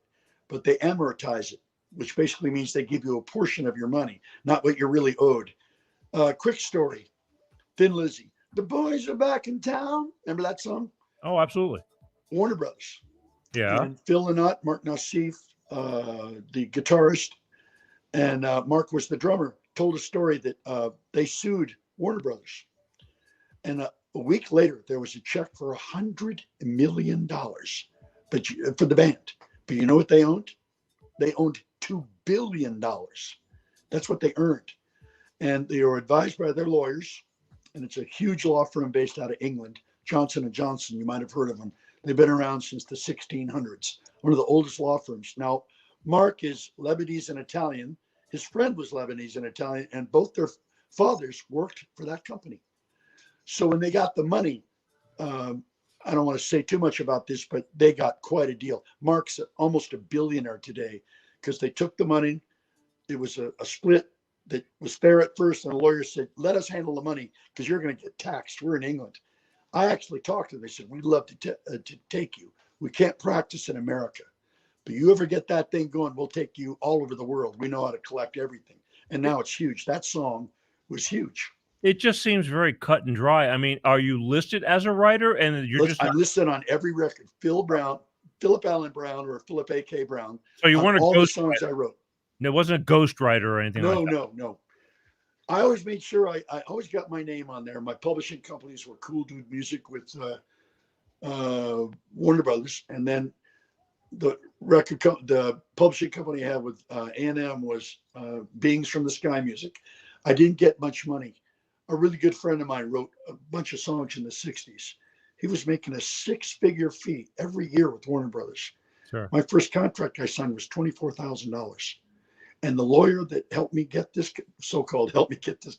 but they amortize it, which basically means they give you a portion of your money, not what you're really owed. Quick story. Thin Lizzy. The boys are back in town. Remember that song? Oh, absolutely. Warner Brothers. Yeah. And Phil Lynott, Mark Nassif, the guitarist, and Mark was the drummer, told a story that they sued Warner Brothers. And a week later, there was a check for $100 million for the band. But you know what they owned? They owned $2 billion. That's what they earned. And they were advised by their lawyers. And it's a huge law firm based out of England, Johnson & Johnson. You might have heard of them. They've been around since the 1600s, one of the oldest law firms. Now, Mark is Lebanese and Italian. His friend was Lebanese and Italian, and both their fathers worked for that company. So when they got the money, I don't want to say too much about this, but they got quite a deal. Mark's almost a billionaire today because they took the money. It was a split that was fair at first, and the lawyer said, let us handle the money because you're going to get taxed. We're in England. I actually talked to them. They said, we'd love to take you. We can't practice in America. But you ever get that thing going, we'll take you all over the world. We know how to collect everything. And now it's huge. That song was huge. It just seems very cut and dry. I mean, are you listed as a writer? And I'm listed on every record. Philip Allen Brown, or Philip A.K. Brown. So you weren't all a the songs I wrote. It wasn't a ghostwriter or anything like that. No. I always made sure I always got my name on there. My publishing companies were Cool Dude Music with Warner Brothers, and then the publishing company I had with A&M was Beings from the Sky Music. I didn't get much money. A really good friend of mine wrote a bunch of songs in the 60s. He was making a 6-figure fee every year with Warner Brothers. Sure. My first contract I signed was $24,000. And the lawyer that helped me get this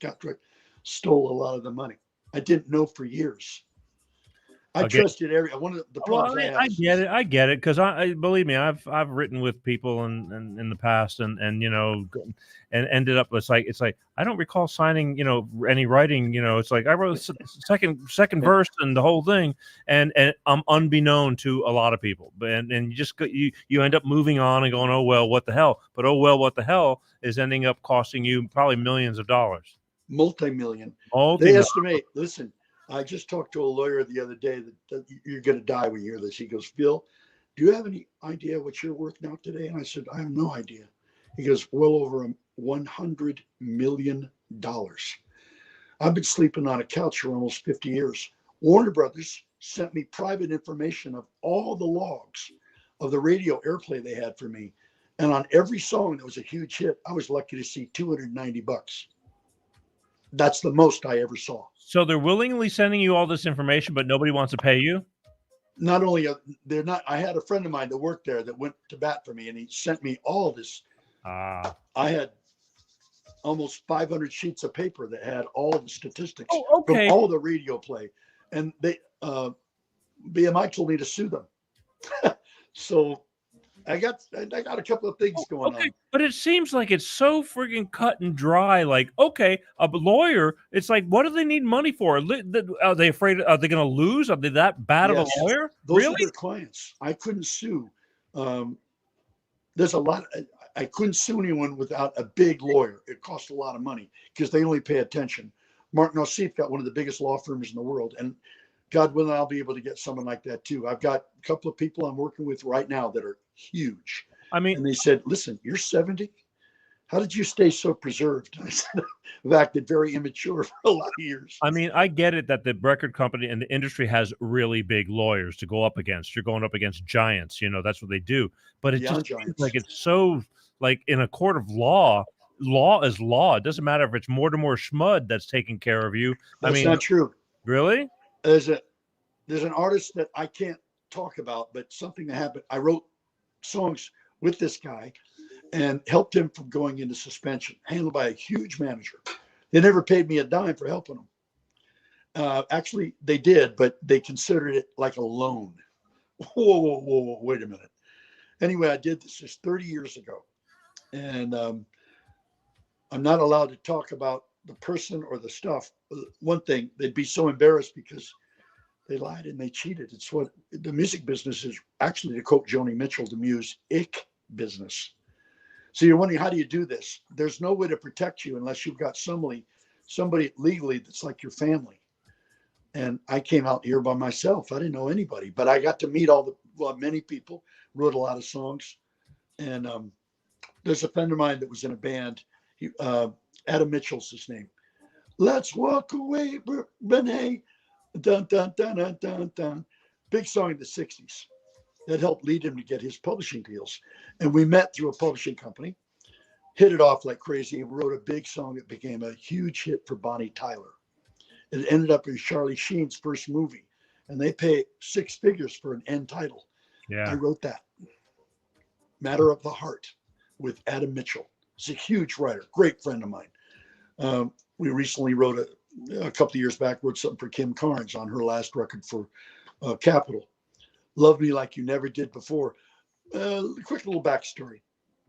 contract stole a lot of the money. I didn't know for years. I trusted one of the problems I get it because I believe me, I've written with people in the past and and ended up it's like I don't recall signing any writing. It's like I wrote second verse and the whole thing, and I'm unbeknown to a lot of people. And you just you end up moving on and going, oh well, what the hell? But oh well, what the hell is ending up costing you probably millions of dollars, multi-million. They estimate. Listen. I just talked to a lawyer the other day that you're going to die when you hear this. He goes, Phil, do you have any idea what you're worth now today? And I said, I have no idea. He goes, well over $100 million. I've been sleeping on a couch for almost 50 years. Warner Brothers sent me private information of all the logs of the radio airplay they had for me. And on every song that was a huge hit, I was lucky to see $290. That's the most I ever saw. So they're willingly sending you all this information, but nobody wants to pay you? Not only they're not. I had a friend of mine that worked there that went to bat for me, and he sent me all this. I had almost 500 sheets of paper that had all the statistics from all the radio play, and they BMI told me to sue them. So I got a couple of things going on. But it seems like it's so friggin' cut and dry. Like, okay, a lawyer, it's like, what do they need money for? Are they afraid? Are they going to lose? Are they that bad of a lawyer? Those are their clients. I couldn't sue. There's a lot. I couldn't sue anyone without a big lawyer. It costs a lot of money because they only pay attention. Mark Nassif got one of the biggest law firms in the world, and God willing, I'll be able to get someone like that too. I've got a couple of people I'm working with right now that are huge. I mean, and they said, listen, you're 70. How did you stay so preserved? I said, I've acted very immature for a lot of years. I mean, I get it that the record company and the industry has really big lawyers to go up against. You're going up against giants, that's what they do. But it just seems like it's so like in a court of law is law. It doesn't matter if it's Mortimer Schmud that's taking care of you. That's not true. Really? There's an artist that I can't talk about, but something that happened. I wrote songs with this guy and helped him from going into suspension, handled by a huge manager. They never paid me a dime for helping him. Actually, they did, but they considered it like a loan. Whoa, wait a minute. Anyway, I did this just 30 years ago. And I'm not allowed to talk about the person or the stuff. One thing, they'd be so embarrassed because they lied and they cheated. It's what the music business is. Actually, to quote Joni Mitchell, the muse, ick business. So you're wondering, how do you do this? There's no way to protect you unless you've got somebody legally that's like your family. And I came out here by myself. I didn't know anybody, but I got to meet many people, wrote a lot of songs. And there's a friend of mine that was in a band. Adam Mitchell's his name. Let's walk away, Renee. Dun, dun, dun, dun, dun, dun. Big song in the 60s that helped lead him to get his publishing deals. And we met through a publishing company, hit it off like crazy. He wrote a big song that became a huge hit for Bonnie Tyler. It ended up in Charlie Sheen's first movie, and they pay 6 figures for an end title. Yeah. I wrote that. Matter of the Heart with Adam Mitchell. He's a huge writer, great friend of mine. We recently wrote a couple of years back, wrote something for Kim Carnes on her last record for Capitol. Love Me Like You Never Did Before. Quick little backstory.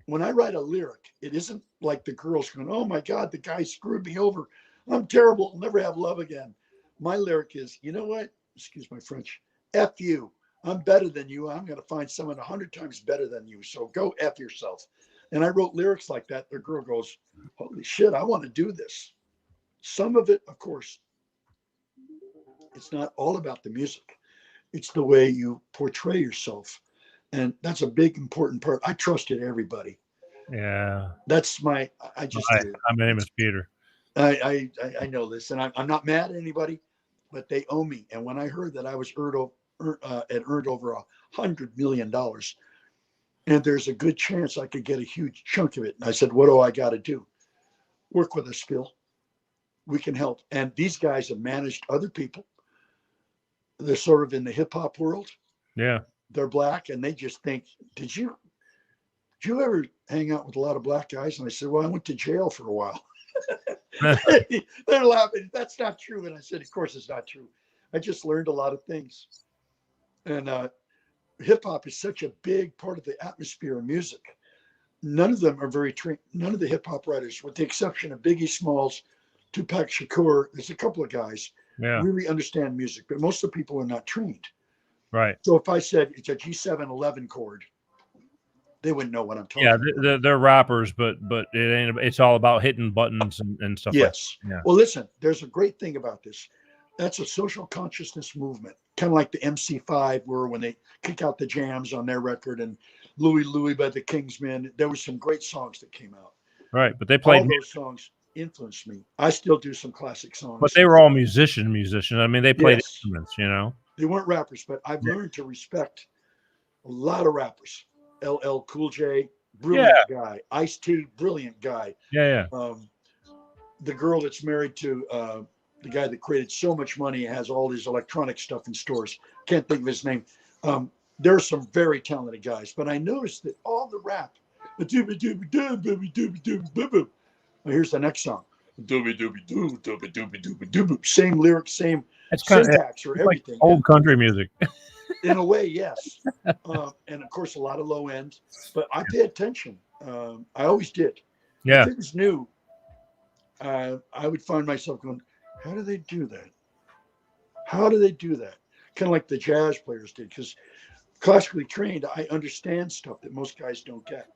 When I write a lyric, it isn't like the girls going, oh my God, the guy screwed me over. I'm terrible. I'll never have love again. My lyric is, you know what? Excuse my French. F you. I'm better than you. I'm going to find someone 100 times better than you. So go F yourself. And I wrote lyrics like that. The girl goes, holy shit, I want to do this. Some of it, of course, it's not all about the music. It's the way you portray yourself. And that's a big, important part. I trusted everybody. Yeah. That's my name is Peter. I know this, and I'm not mad at anybody, but they owe me. And when I heard that I was earned over $100 million, and there's a good chance I could get a huge chunk of it. And I said, what do I got to do? Work with us, Phil. We can help. And these guys have managed other people. They're sort of in the hip hop world. Yeah. They're black, and they just think, did you ever hang out with a lot of black guys? And I said, well, I went to jail for a while. They're laughing. That's not true. And I said, of course it's not true. I just learned a lot of things. And hip hop is such a big part of the atmosphere of music. None of them are very trained. None of the hip hop writers, with the exception of Biggie Smalls, Tupac Shakur, there's a couple of guys really understand music, but most of the people are not trained. Right. So if I said it's a G711 chord, they wouldn't know what I'm talking about. Yeah, they're rappers, but it's all about hitting buttons and stuff. Yes. Like that. Yeah. Well, listen, there's a great thing about this. That's a social consciousness movement, kind of like the MC5 were when they kick out the jams on their record, and Louie Louie by the Kingsmen. There were some great songs that came out. Right, but they played all those songs influenced me. I still do some classic songs. But they were all musicians. I mean, they played instruments, you know. They weren't rappers, but I've learned to respect a lot of rappers. LL Cool J, brilliant guy. Ice-T, brilliant guy. Yeah. The girl that's married to the guy that created so much money, has all his electronic stuff in stores. Can't think of his name. There are some very talented guys, but I noticed that all the rap, here's the next song. Same lyrics, same syntax or everything. Like old country music. In a way, yes. And of course, a lot of low end, but I pay attention. I always did. Yeah. If it was new, I would find myself going, how do they do that? How do they do that? Kind of like the jazz players did, because classically trained, I understand stuff that most guys don't get.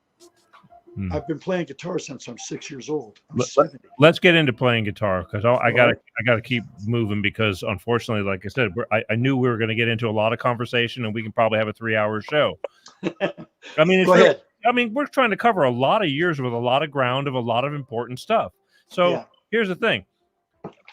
I've been playing guitar since I'm 6 years old. I'm 70. Let's get into playing guitar, because I gotta keep moving, because unfortunately, like I said, I knew we were going to get into a lot of conversation, and we can probably have a 3-hour show. I mean, Go ahead. I mean, we're trying to cover a lot of years with a lot of ground of a lot of important stuff. So here's the thing.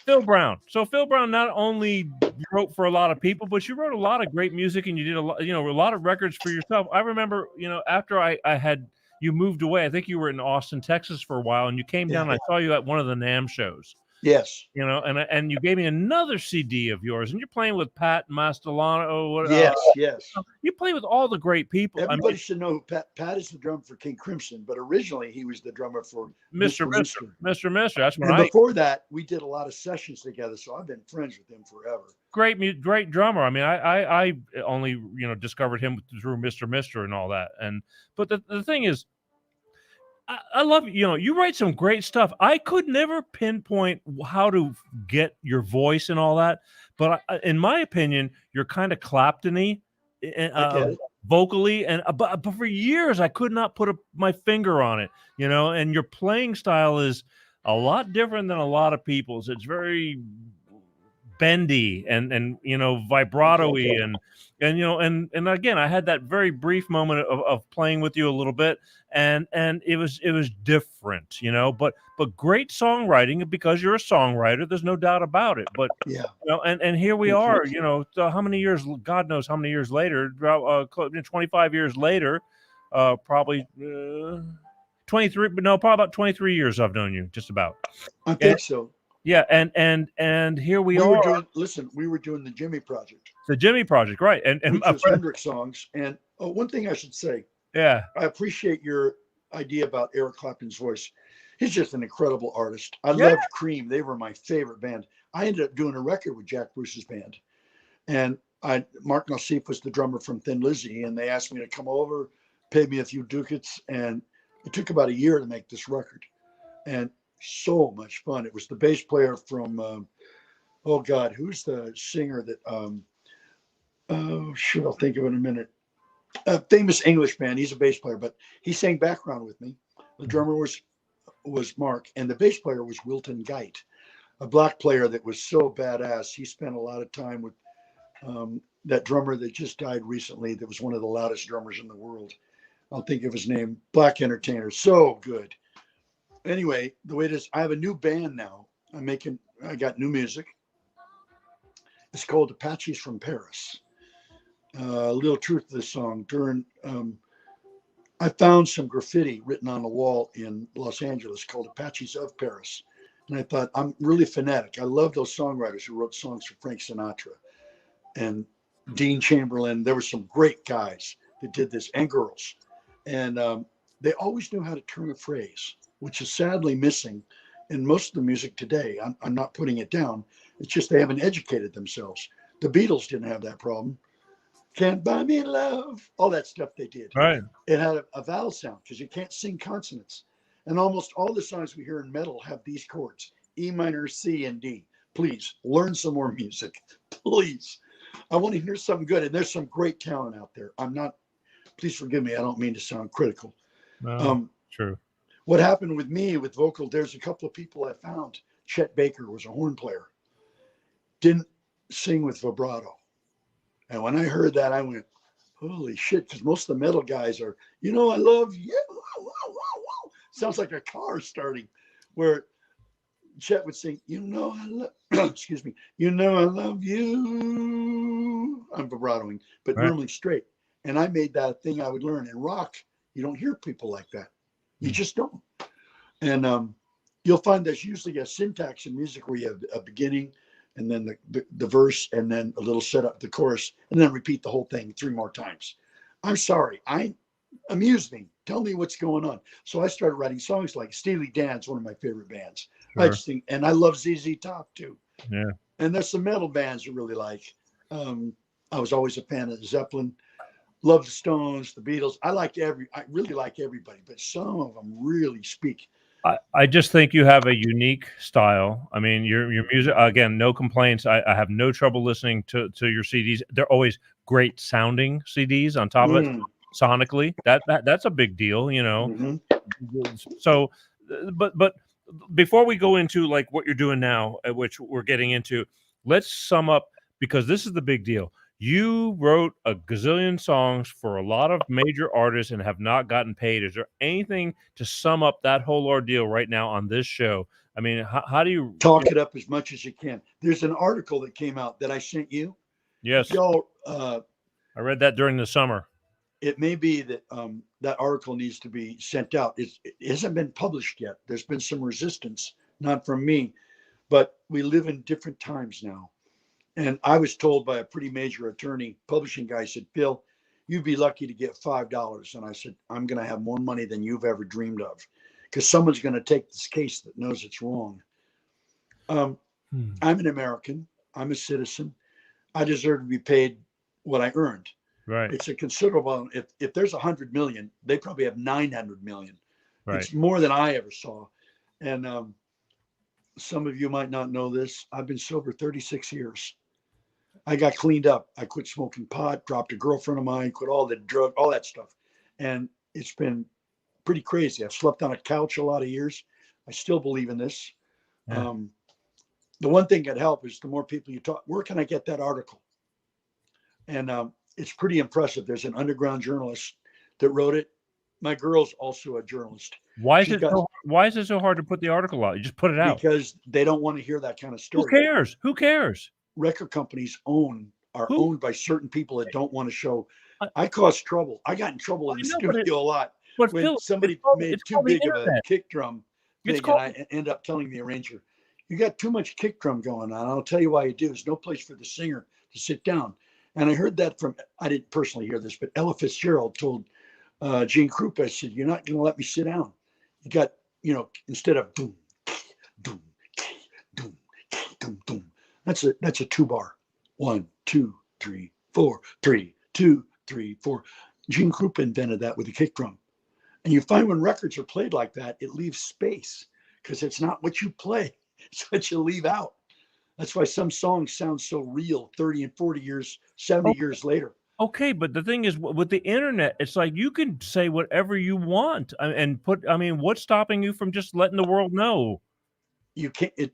Phil Brown. So Phil Brown not only wrote for a lot of people, but you wrote a lot of great music, and you did a lot of records for yourself. I remember, after I had you moved away, I think you were in Austin, Texas for a while, and you came down. And I saw you at one of the NAMM shows. Yes. And you gave me another CD of yours, and you're playing with Pat Mastelano. Yes. You play with all the great people. Everybody should know Pat is the drummer for King Crimson, but originally he was the drummer for Mr. Mister. That's when before that, we did a lot of sessions together, so I've been friends with him forever. Great drummer. I mean, I only discovered him through Mr. Mister and all that. But the thing is, I love you write some great stuff. I could never pinpoint how to get your voice and all that, but in my opinion, you're kind of Clapton-y. vocally, and but for years I could not put my finger on it, you know. And your playing style is a lot different than a lot of people's. It's very bendy and you know, vibrato-y, and you know, and again, I had that very brief moment of playing with you a little bit, and it was different, you know, but great songwriting, because you're a songwriter, there's no doubt about it. But Yeah. you know, and here we are, you know, how many years, God knows how many years later, 25 years later, probably 23, but no, probably about 23 years I've known you, just about. I think so. Yeah, and here we are. We were doing the Jimmy Project. The Jimmy Project, right? And which was Hendrix songs. And one thing I should say, yeah, I appreciate your idea about Eric Clapton's voice. He's just an incredible artist. I loved Cream; they were my favorite band. I ended up doing a record with Jack Bruce's band, and Mark Nassif was the drummer from Thin Lizzy, and they asked me to come over, pay me a few ducats, and it took about a year to make this record. And so much fun. It was the bass player from oh God, who's the singer that oh shoot, I'll think of it in a minute. A famous English band. He's a bass player, but he sang background with me. The drummer was Mark, and the bass player was Wilton Geit, a black player that was so badass. He spent a lot of time with that drummer that just died recently, that was one of the loudest drummers in the world. I'll think of his name. Black entertainer. So good. Anyway, the way it is, I have a new band now. I got new music. It's called Apaches from Paris. A little truth to the song. I found some graffiti written on a wall in Los Angeles called Apaches of Paris. And I thought, I'm really fanatic. I love those songwriters who wrote songs for Frank Sinatra and Dean Chamberlain. There were some great guys that did this, and girls. And they always knew how to turn a phrase, which is sadly missing in most of the music today. I'm not putting it down. It's just they haven't educated themselves. The Beatles didn't have that problem. Can't buy me love, all that stuff they did. right. It had a vowel sound because you can't sing consonants. And almost all the songs we hear in metal have these chords, E minor, C, and D. Please learn some more music. Please. I want to hear something good. And there's some great talent out there. Please forgive me. I don't mean to sound critical. No, true. What happened with me with vocal, there's a couple of people I found. Chet Baker was a horn player. Didn't sing with vibrato. And when I heard that, I went, holy shit, because most of the metal guys are, you know, I love you. Sounds like a car starting, where Chet would sing, you know, I love, excuse me, you know, I love you. I'm vibratoing, but normally straight. And I made that a thing I would learn. In rock, you don't hear people like that. You just don't. And you'll find there's usually a syntax in music where you have a beginning, and then the verse, and then a little setup, the chorus, and then repeat the whole thing 3 more times. I'm sorry. Amuse me. Tell me what's going on. So I started writing songs like Steely Dan's one of my favorite bands. Sure. I just think, and I love ZZ Top too. Yeah. And there's some metal bands I really like. I was always a fan of Zeppelin. Love the Stones, the Beatles. I really like everybody, but some of them really speak. I just think you have a unique style. I mean, your music, again, no complaints. I have no trouble listening to your CDs. They're always great sounding CDs on top of it. Sonically, that's a big deal, you know. Mm-hmm. So, but before we go into like what you're doing now, which we're getting into, let's sum up, because this is the big deal. You wrote a gazillion songs for a lot of major artists and have not gotten paid. Is there anything to sum up that whole ordeal right now on this show? I mean, how do you talk it up as much as you can? There's an article that came out that I sent you. Yes. Y'all, I read that during the summer. It may be that that article needs to be sent out. It hasn't been published yet. There's been some resistance, not from me, but we live in different times now. And I was told by a pretty major attorney, publishing guy, said, Phil, you'd be lucky to get $5. And I said, I'm going to have more money than you've ever dreamed of, because someone's going to take this case that knows it's wrong. I'm an American. I'm a citizen. I deserve to be paid what I earned. Right. It's a considerable, if there's 100 million, they probably have 900 million. Right. It's more than I ever saw. And some of you might not know this. I've been sober 36 years. I got cleaned up. I quit smoking pot, dropped a girlfriend of mine, quit all the drug, all that stuff. And it's been pretty crazy. I've slept on a couch a lot of years. I still believe in this. Yeah. The one thing that help is the more people you talk, where can I get that article? And it's pretty impressive. There's an underground journalist that wrote it. My girl's also a journalist. Why is it so hard to put the article out? You just put it out. Because they don't want to hear that kind of story. Who cares? Record companies are owned by certain people that don't want to show. I caused trouble. I got in trouble in the studio a lot when Phil, somebody made too big of a kick drum thing, and I end up telling the arranger, you got too much kick drum going on. I'll tell you why you do. There's no place for the singer to sit down. And I heard that from, I didn't personally hear this, but Ella Fitzgerald told Gene Krupa, said, you're not going to let me sit down. You got, instead of doom, doom, doom, doom, doom. That's a 2-bar. 1, 2, 3, 4, 3, 2, 3, 4. Gene Krupa invented that with a kick drum. And you find when records are played like that, it leaves space because it's not what you play. It's what you leave out. That's why some songs sound so real 30 and 40 years, 70 years later. Okay, but the thing is, with the internet, it's like you can say whatever you want and what's stopping you from just letting the world know? You can't, it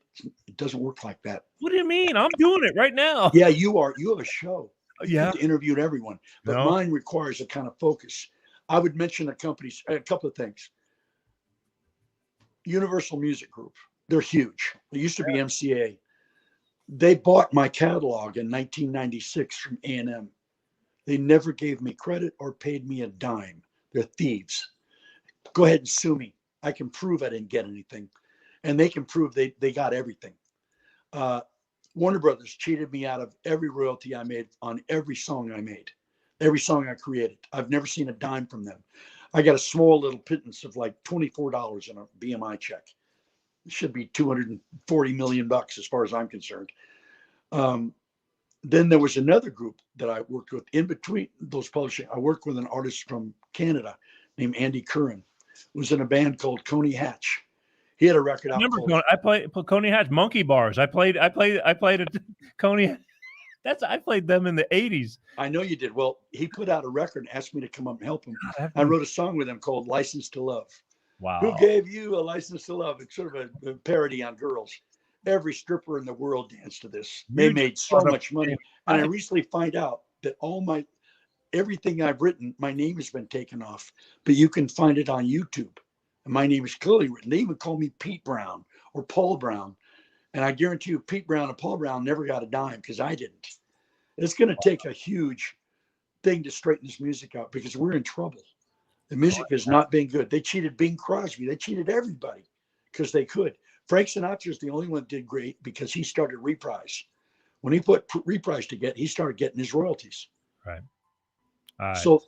doesn't work like that. What do you mean? I'm doing it right now. Yeah, you have a show. Yeah. You interviewed everyone, but mine requires a kind of focus. I would mention a couple of things. Universal Music Group. They're huge. They used to be MCA. They bought my catalog in 1996 from A&M. They never gave me credit or paid me a dime. They're thieves. Go ahead and sue me. I can prove I didn't get anything. And they can prove they got everything. Warner Brothers cheated me out of every royalty I made on every song I made, every song I created. I've never seen a dime from them. I got a small little pittance of like $24 in a BMI check. It should be $240 million as far as I'm concerned. Then there was another group that I worked with in between those publishing. I worked with an artist from Canada named Andy Curran, who was in a band called Coney Hatch. He had a record out. I played Coney Hatch, Monkey Bars. I played at Coney. I played them in the 80s. I know you did. Well, he put out a record and asked me to come up and help him. I wrote a song with him called License to Love. Wow. Who gave you a license to love? It's sort of a parody on girls. Every stripper in the world danced to this. They made so much money. And I recently find out that everything I've written, my name has been taken off, but you can find it on YouTube. And my name is clearly written. They even call me Pete Brown or Paul Brown. And I guarantee you Pete Brown and Paul Brown never got a dime because I didn't. It's going to take a huge thing to straighten this music out because we're in trouble. The music has not been good. They cheated Bing Crosby. They cheated everybody because they could. Frank Sinatra is the only one that did great because he started Reprise. When he put Reprise together, he started getting his royalties. Right. So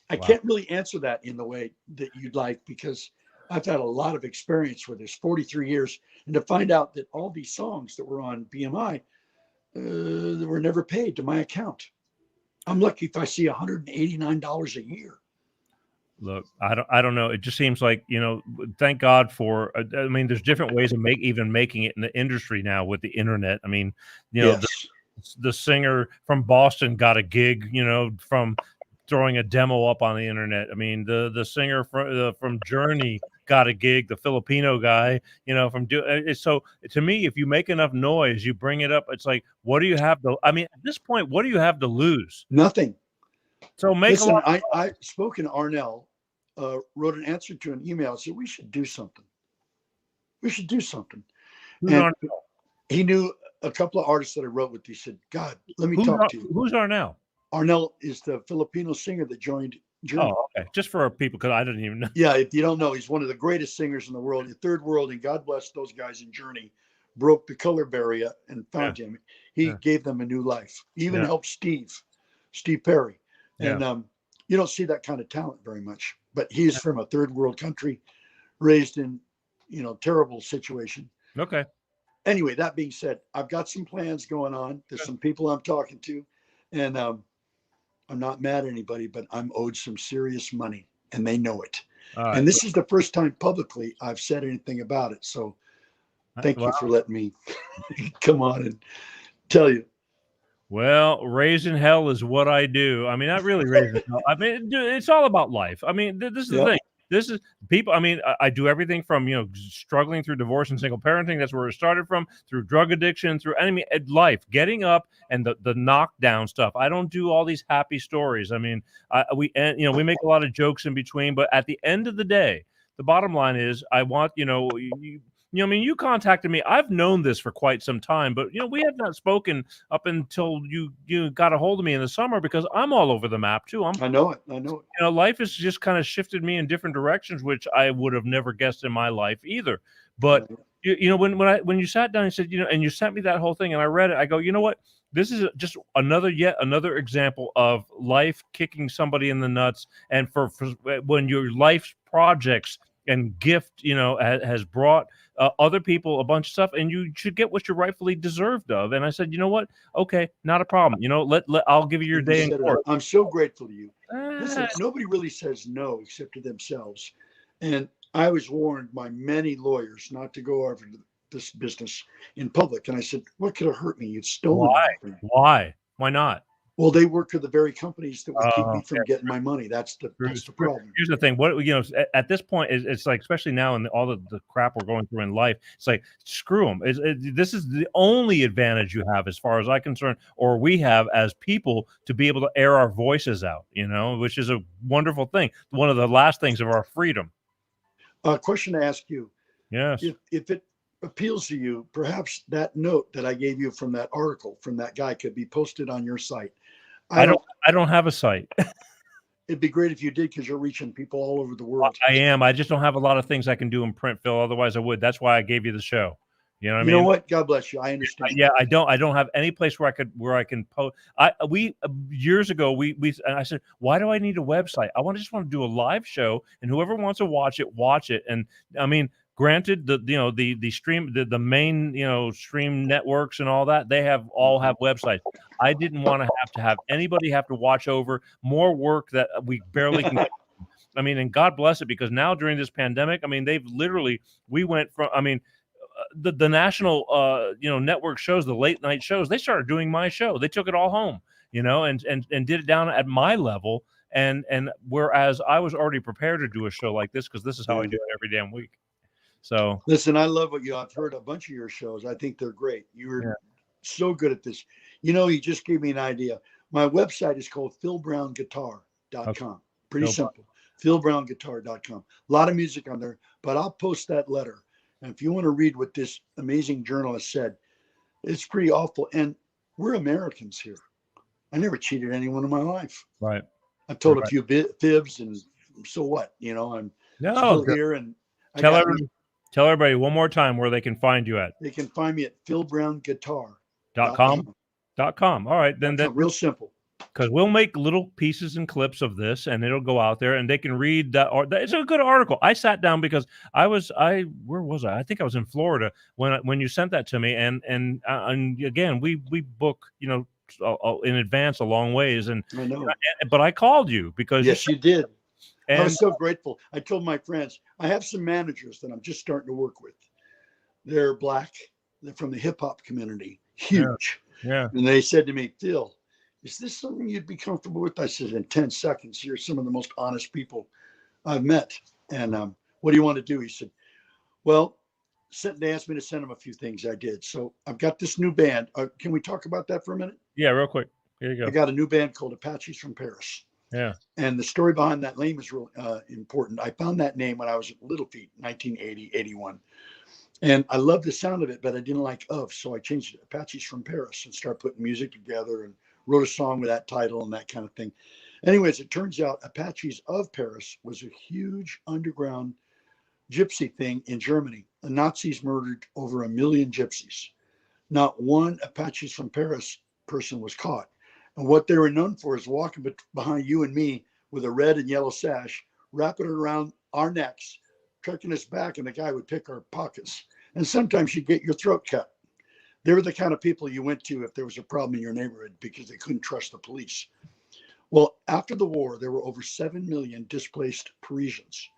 I can't really answer that in the way that you'd like because I've had a lot of experience with this, 43 years. And to find out that all these songs that were on BMI were never paid to my account. I'm lucky if I see $189 a year. Look, I don't know. It just seems like, thank God for, there's different ways of making it in the industry now with the internet. Yes. The singer from Boston got a gig, from throwing a demo up on the internet. The singer from Journey got a gig, the Filipino guy, so to me, if you make enough noise, you bring it up. It's like, what do you have to, at this point, what do you have to lose? Nothing. So I spoke in Arnell, wrote an answer to an email, said we should do something. And he knew a couple of artists that I wrote with. He said, God, let me talk to you. Who's Arnell? Arnell is the Filipino singer that joined Journey. Oh, okay. Just for our people, because I didn't even know. Yeah, if you don't know, he's one of the greatest singers in the world. The Third World, and God bless those guys in Journey, broke the color barrier and found him. He gave them a new life. He even helped Steve Perry. And you don't see that kind of talent very much. But he's from a third world country, raised in, terrible situation. Okay. Anyway, that being said, I've got some plans going on. There's some people I'm talking to, and I'm not mad at anybody, but I'm owed some serious money, and they know it. Right. And this is the first time publicly I've said anything about it. So thank you for letting me come on and tell you. Well, raising hell is what I do. I mean, not really raising hell. I mean, it's all about life. I mean, this is the Yep. thing. This is people. I mean, I do everything from struggling through divorce and single parenting. That's where it started from. Through drug addiction, through enemy life, getting up and the knockdown stuff. I don't do all these happy stories. I mean, we make a lot of jokes in between, but at the end of the day, the bottom line is, I want I mean, you contacted me. I've known this for quite some time, but we have not spoken up until you got a hold of me in the summer because I'm all over the map too. I know it. I know it. Life has just kind of shifted me in different directions, which I would have never guessed in my life either. But when you sat down and said, and you sent me that whole thing and I read it, I go, you know what? This is just yet another example of life kicking somebody in the nuts, and for when your life's projects and gift, has brought other people a bunch of stuff, and you should get what you're rightfully deserved of. And I said, you know what? Okay, not a problem. I'll give you your day in court. I'm so grateful to you. Listen, nobody really says no except to themselves. And I was warned by many lawyers not to go over to this business in public. And I said, what could have hurt me? You'd stolen it. Why? Why not? Well, they work for the very companies that would keep me from getting my money. That's the problem. Here's the thing. At this point, it's like, especially now in all the crap we're going through in life, it's like, screw them. This is the only advantage you have, as far as I'm concerned, or we have as people, to be able to air our voices out, which is a wonderful thing. One of the last things of our freedom. A question to ask you. Yes. If it appeals to you, perhaps that note that I gave you from that article from that guy could be posted on your site. I don't have a site. It'd be great if you did, because you're reaching people all over the world. I am. I just don't have a lot of things I can do in print, Phil. Otherwise, I would. That's why I gave you the show. You know what I mean? You know what? God bless you. I understand. Yeah, I don't have any place where I can post. Years ago, I said, why do I need a website? I just want to do a live show, and whoever wants to watch it. And I mean, granted, the stream, the main stream networks and all that, they all have websites. I didn't want to have anybody have to watch over more work that we barely can. I mean, and God bless it, because now during this pandemic, I mean, we went from, I mean, the national network shows, the late night shows, they started doing my show. They took it all home, and did it down at my level. And whereas I was already prepared to do a show like this, because this is how I do it every damn week. So listen, I love what I've heard a bunch of your shows. I think they're great. You're so good at this. You just gave me an idea. My website is called philbrownguitar.com. Okay. Pretty simple. philbrownguitar.com. A lot of music on there, but I'll post that letter. And if you want to read what this amazing journalist said, it's pretty awful. And we're Americans here. I never cheated anyone in my life. Right. I've told a few fibs, and so what? I'm still here. And tell everybody one more time where they can find you at. They can find me at philbrownguitar.com. All right, then that's real simple. Because we'll make little pieces and clips of this, and it'll go out there, and they can read that. It's a good article. I sat down because where was I? I think I was in Florida when you sent that to me, and again, we book in advance a long ways, and I know. But I called you because you did. And I was so grateful. I told my friends, I have some managers that I'm just starting to work with. They're black. They're from the hip hop community. Huge. Yeah. And they said to me, Phil, is this something you'd be comfortable with? I said, in 10 seconds, you're some of the most honest people I've met. And what do you want to do? He said, well, they asked me to send them a few things. I did. So I've got this new band. Can we talk about that for a minute? Yeah, real quick. Here you go. I got a new band called Apaches from Paris. Yeah. And the story behind that name is real important. I found that name when I was at Little Feet, 1980, 81. And I loved the sound of it, but I didn't like of. So I changed it, Apaches from Paris, and started putting music together and wrote a song with that title and that kind of thing. Anyways, it turns out Apaches of Paris was a huge underground gypsy thing in Germany. The Nazis murdered over 1 million gypsies. Not one Apaches from Paris person was caught. And what they were known for is walking behind you and me with a red and yellow sash, wrapping it around our necks, trucking us back, and the guy would pick our pockets. And sometimes you'd get your throat cut. They were the kind of people you went to if there was a problem in your neighborhood because they couldn't trust the police. Well, after the war, there were over 7 million displaced Parisians.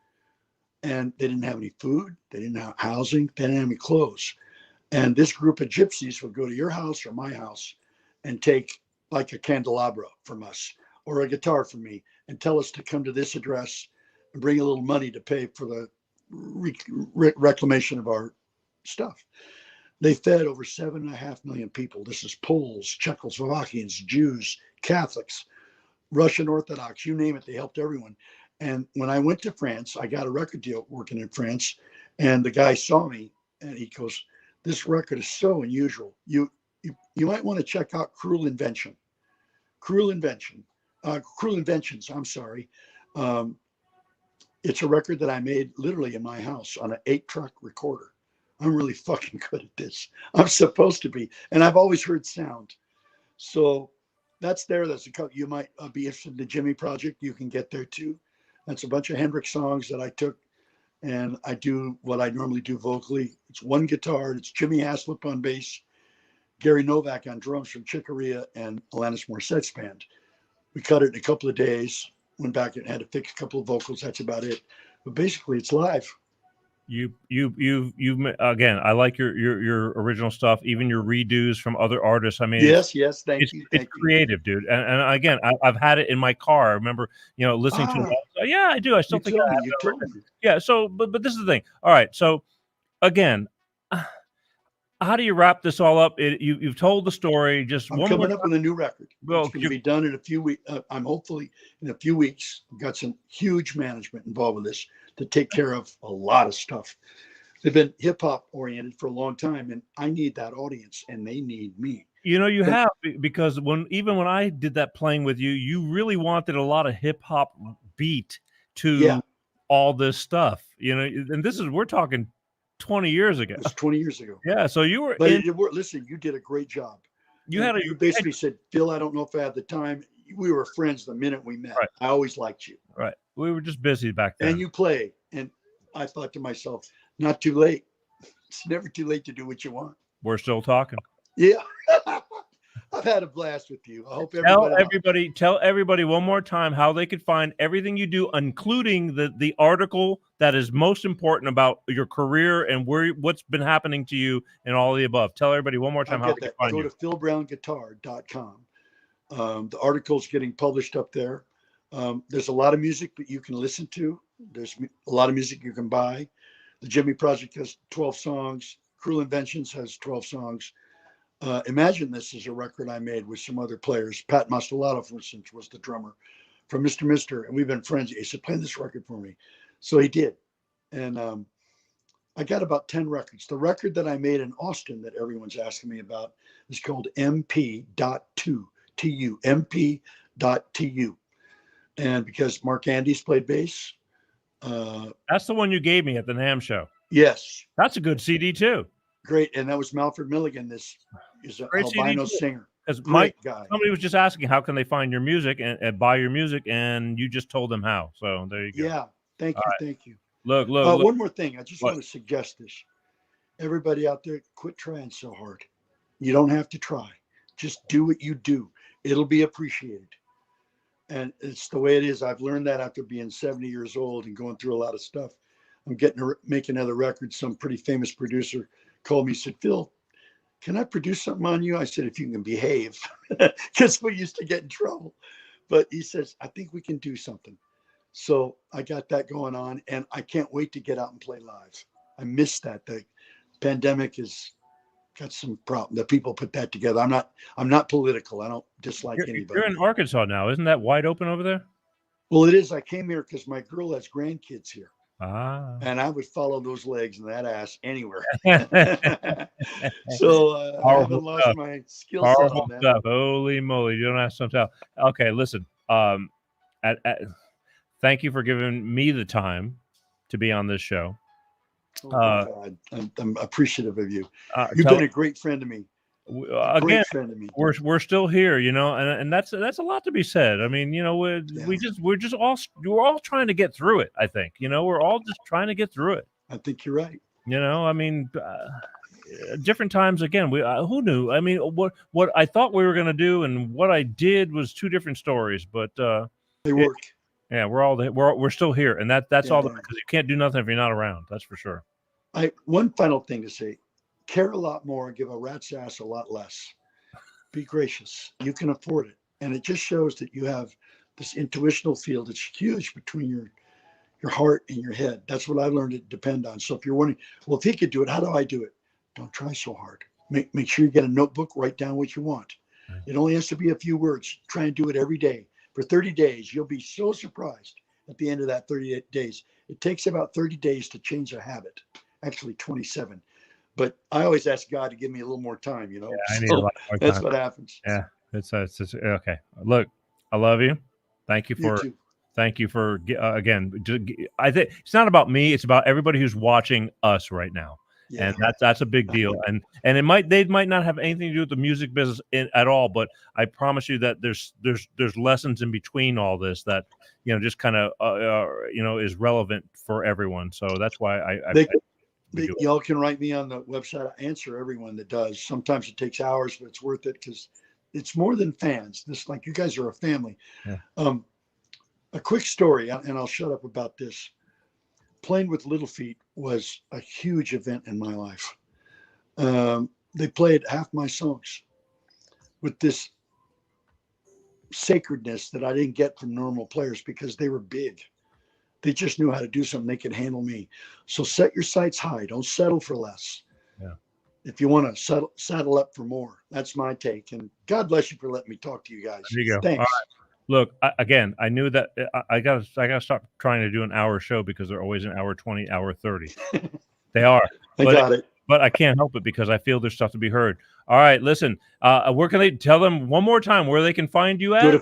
And they didn't have any food. They didn't have housing. They didn't have any clothes. And this group of gypsies would go to your house or my house, and take like a candelabra from us or a guitar from me and tell us to come to this address and bring a little money to pay for the reclamation of our stuff. They fed over 7.5 million people. This is Poles, Czechoslovakians, Jews, Catholics, Russian Orthodox, you name it. They helped everyone. And when I went to France, I got a record deal working in France. And the guy saw me and he goes, this record is so unusual. You might want to check out Cruel Inventions. I'm sorry. It's a record that I made literally in my house on an 8-track recorder. I'm really fucking good at this. I'm supposed to be. And I've always heard sound. So that's there. That's a couple. You might be interested in the Jimmy Project. You can get there too. That's a bunch of Hendrix songs that I took and I do what I normally do vocally. It's one guitar. It's Jimmy Haslip on bass, Gary Novak on drums from Chick Corea, and Alanis Morissette's band. We cut it in a couple of days, went back and had to fix a couple of vocals. That's about it. But basically it's live. You again, I like your original stuff, even your redos from other artists. I mean, yes, thank you. It's creative, dude. And again, I've had it in my car. I remember, listening to it. Yeah, I do. I still think I have it. Yeah. So, but this is the thing. All right. So, again, how do you wrap this all up? You've told the story. Just I'm coming up with a new record. Well, it's going to be done in a few weeks. I'm hopefully in a few weeks. I've got some huge management involved with this to take care of a lot of stuff. They've been hip hop oriented for a long time, and I need that audience, and they need me. You have, because when I did that playing with you, you really wanted a lot of hip hop beat to all this stuff. And we're talking 20 years ago. It was 20 years ago. Yeah, so you were. But listen, you did a great job. You basically said, Phil, I don't know if I have the time. We were friends the minute we met. Right. I always liked you. Right. We were just busy back then. And you play. And I thought to myself, not too late. It's never too late to do what you want. We're still talking. Yeah. I've had a blast with you. I hope tell everybody one more time how they could find everything you do, including the article that is most important about your career and what's been happening to you and all of the above. Tell everybody one more time how they can find you. Go to philbrownguitar.com. The article's getting published up there. There's a lot of music that you can listen to. There's a lot of music you can buy. The Jimmy Project has 12 songs. Cruel Inventions has 12 songs. Imagine This is a record I made with some other players. Pat Mastelotto, for instance, was the drummer from Mr. Mister, and we've been friends. He said, play this record for me. So he did. And I got about 10 records. The record that I made in Austin that everyone's asking me about is called MP.2, TU, MP.TU. And because Mark Andes played bass. That's the one you gave me at the NAMM show. Yes. That's a good CD too. Great. And that was Malford Milligan. This is an albino singer. Great guy. Somebody was just asking, how can they find your music and buy your music? And you just told them how. So there you go. Yeah. Thank you. Right. Thank you. Look. One more thing. I just want to suggest this. Everybody out there, quit trying so hard. You don't have to try. Just do what you do. It'll be appreciated. And it's the way it is. I've learned that after being 70 years old and going through a lot of stuff. I'm making another record. Some pretty famous producer called me, said, Phil, can I produce something on you? I said, if you can behave, because we used to get in trouble. But he says, I think we can do something. So I got that going on, and I can't wait to get out and play live. I miss that. The pandemic has got some problem. The people put that together. I'm not political. I don't dislike anybody. You're in Arkansas now. Isn't that wide open over there? Well, it is. I came here because my girl has grandkids here. Ah. And I would follow those legs and that ass anywhere. So I haven't lost my skill set on that. Stuff. Holy moly. You don't have some time. Okay, listen. Thank you for giving me the time to be on this show. God. I'm appreciative of you. You've been a great friend to me. Again, we're still here, and that's a lot to be said. I mean, we're all trying to get through it. I think, we're all just trying to get through it. I think you're right. I mean, different times again. Who knew? I mean, what I thought we were going to do and what I did was two different stories, but they work. Yeah, we're still here, and that's all because you can't do nothing if you're not around. That's for sure. One final thing to say. Care a lot more and give a rat's ass a lot less. Be gracious. You can afford it. And it just shows that you have this intuitional field that's huge between your heart and your head. That's what I learned to depend on. So if you're wondering, well, if he could do it, how do I do it? Don't try so hard. Make sure you get a notebook, write down what you want. It only has to be a few words. Try and do it every day. For 30 days, you'll be so surprised at the end of that 30 days. It takes about 30 days to change a habit, actually 27. But I always ask God to give me a little more time, you know. Yeah, I need a lot more That's time. what happens. Yeah, it's okay. Look, I love you. Thank you You for too. Thank you for again. I think it's not about me. It's about everybody who's watching us right now, Yeah. and that's a big deal. And they might not have anything to do with the music business at all. But I promise you that there's lessons in between all this that just kind of is relevant for everyone. So that's why y'all can write me on the website. I answer everyone that does. Sometimes it takes hours, but it's worth it because it's more than fans. This, like, you guys are a family. Yeah. A quick story, and I'll shut up about this. Playing with Little Feat was a huge event in my life. They played half my songs with this sacredness that I didn't get from normal players because they were big. They just knew how to do something. They could handle me. So set your sights high. Don't settle for less. Yeah. If you want to saddle up for more. That's my take. And God bless you for letting me talk to you guys. There you go. Thanks. All right. Look, I knew that I gotta stop trying to do an hour show because they're always an hour 20, hour 30. They are. I got it. But I can't help it because I feel there's stuff to be heard. All right, listen. Where can they tell them one more time where they can find you at? Go to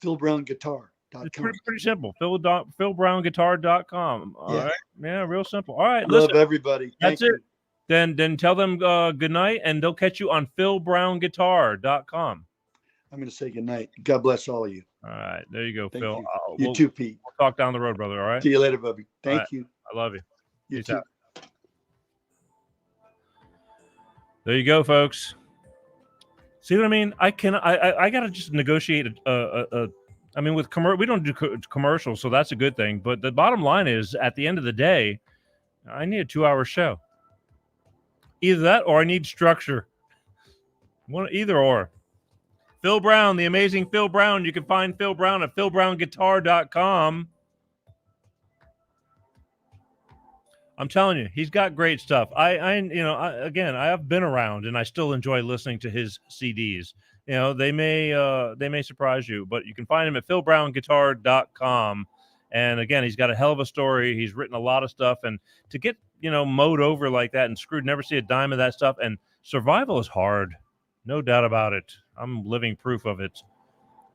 philbrownguitar.com. It's pretty simple. philbrownguitar.com. All right. Yeah, real simple. All right. Love everybody. That's it. Then tell them good night, and they'll catch you on philbrownguitar.com. I'm going to say good night. God bless all of you. All right. There you go, Thank Phil. You, you too, Pete. We'll talk down the road, brother. All right. See you later, Bubby. Thank right. you. I love you. You Peace too. out. There you go, folks. See what I mean? I gotta just negotiate I mean, with we don't do commercials, so that's a good thing. But the bottom line is, at the end of the day, I need a 2-hour show. Either that, or I need structure. Either or. Phil Brown, the amazing Phil Brown. You can find Phil Brown at philbrownguitar.com. I'm telling you, he's got great stuff. I have been around, and I still enjoy listening to his CDs. They may surprise you, but you can find him at philbrownguitar.com. And again, he's got a hell of a story. He's written a lot of stuff, and to get mowed over like that and screwed, never see a dime of that stuff. And survival is hard, no doubt about it. I'm living proof of it.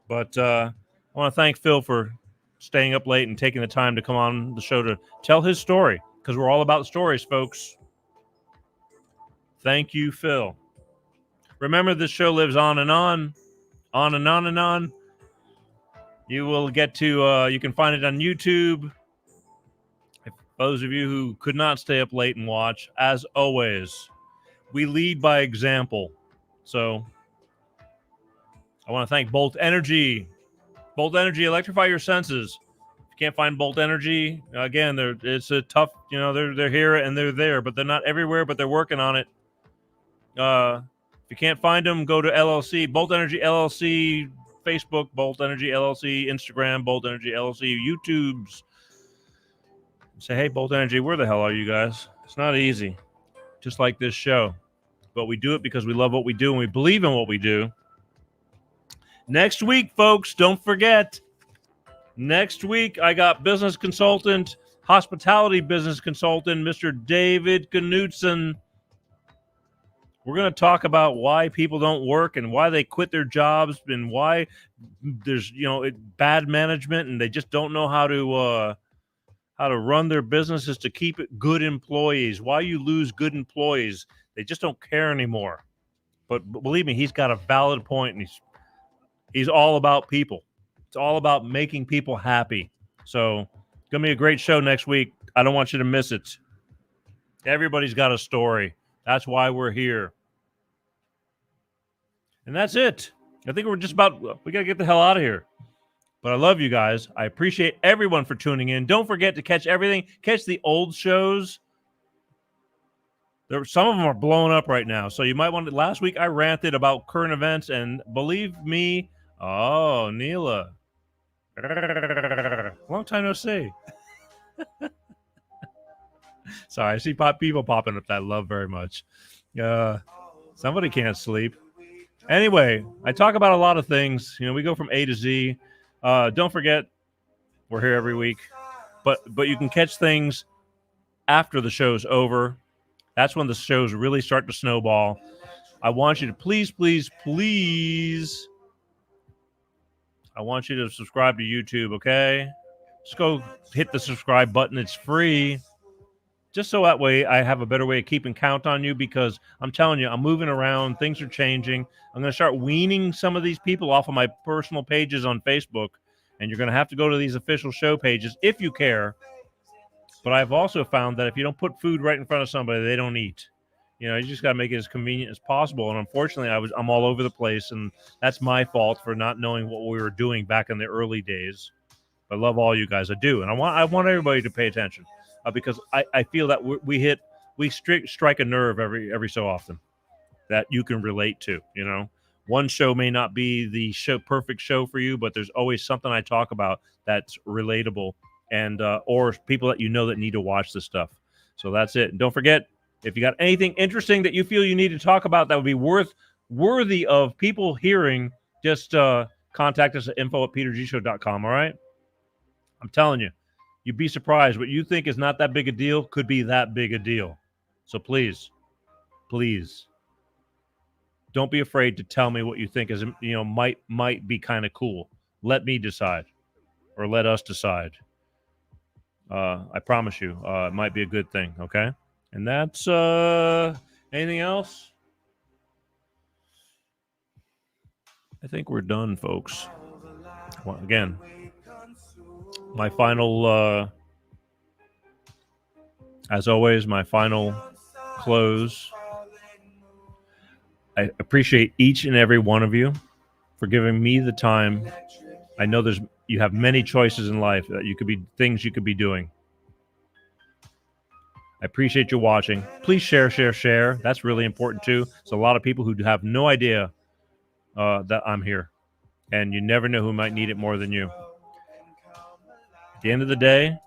But I want to thank Phil for staying up late and taking the time to come on the show to tell his story, because we're all about stories, folks. Thank you, Phil. Remember, this show lives on and on and on and on. You will get to, you can find it on YouTube. If those of you who could not stay up late and watch, as always, we lead by example. So I want to thank Bolt Energy. Bolt Energy, electrify your senses. If you can't find Bolt Energy, again, it's a tough, they're here and they're there, but they're not everywhere, but they're working on it. If you can't find them, go to LLC, Bolt Energy LLC, Facebook, Bolt Energy LLC, Instagram, Bolt Energy LLC, YouTube's. Say, hey, Bolt Energy, where the hell are you guys? It's not easy, just like this show. But we do it because we love what we do and we believe in what we do. Next week, folks, don't forget. Next week, I got business consultant, hospitality business consultant, Mr. David Knudsen. We're going to talk about why people don't work and why they quit their jobs and why there's, bad management and they just don't know how to run their businesses to keep it good employees. Why you lose good employees? They just don't care anymore. But believe me, he's got a valid point, and he's all about people. It's all about making people happy. So it's going to be a great show next week. I don't want you to miss it. Everybody's got a story. That's why we're here. And that's it. I think we got to get the hell out of here. But I love you guys. I appreciate everyone for tuning in. Don't forget to catch everything. Catch the old shows. Some of them are blowing up right now. So you might want to. Last week I ranted about current events, and believe me, oh, Neela, long time no see. Sorry, I see people popping up that I love very much. Somebody can't sleep. Anyway, I talk about a lot of things. We go from A to Z. Don't forget, we're here every week, but you can catch things after the show's over. That's when the shows really start to snowball. I want you to please, I want you to subscribe to YouTube, okay? Just go hit the subscribe button. It's free. Just so that way I have a better way of keeping count on you, because I'm telling you, I'm moving around. Things are changing. I'm going to start weaning some of these people off of my personal pages on Facebook, and you're going to have to go to these official show pages if you care. But I've also found that if you don't put food right in front of somebody, they don't eat. You just got to make it as convenient as possible. And unfortunately, I'm all over the place, and that's my fault for not knowing what we were doing back in the early days. I love all you guys. I do, and I want everybody to pay attention, because I feel that we strike a nerve every so often that you can relate to. One show may not be the perfect show for you, but there's always something I talk about that's relatable. And or people that that need to watch this stuff. So that's it. And don't forget, if you got anything interesting that you feel you need to talk about that would be worthy of people hearing, just contact us at info@petergshow.com. All right? I'm telling you, you'd be surprised. What you think is not that big a deal could be that big a deal. So please, don't be afraid to tell me what you think is might be kind of cool. Let me decide, or let us decide. I promise you, it might be a good thing, okay? And that's anything else? I think we're done, folks. Well, again, my final, as always, my final close. I appreciate each and every one of you for giving me the time. I know you have many choices in life that you could be doing. I appreciate you watching. Please share. That's really important too. There's a lot of people who have no idea that I'm here, and you never know who might need it more than you. At the end of the day,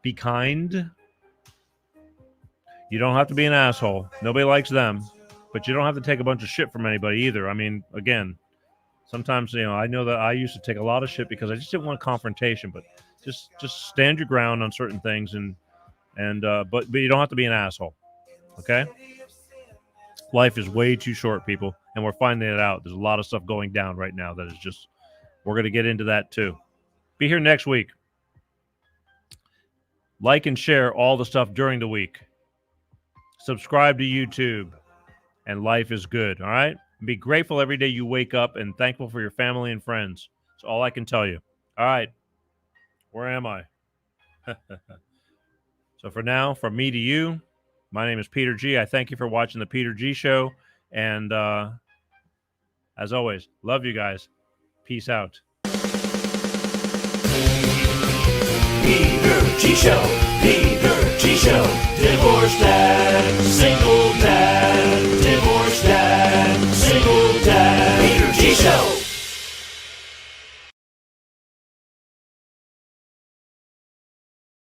be kind. You don't have to be an asshole. Nobody likes them, but you don't have to take a bunch of shit from anybody either. I mean, again, sometimes, I know that I used to take a lot of shit because I just didn't want confrontation, but just stand your ground on certain things, but you don't have to be an asshole. Okay? Life is way too short, people, and we're finding it out. There's a lot of stuff going down right now that is just, we're going to get into that too. Be here next week. Like and share all the stuff during the week. Subscribe to YouTube, and life is good. All right? Be grateful every day you wake up, and thankful for your family and friends. That's all I can tell you. All right. Where am I? So for now, from me to you, my name is Peter G. I thank you for watching the Peter G Show. And as always, love you guys. Peace out. Peter G Show. Peter G Show. Divorced dad, single dad. Divorced dad, single dad. Peter G Show.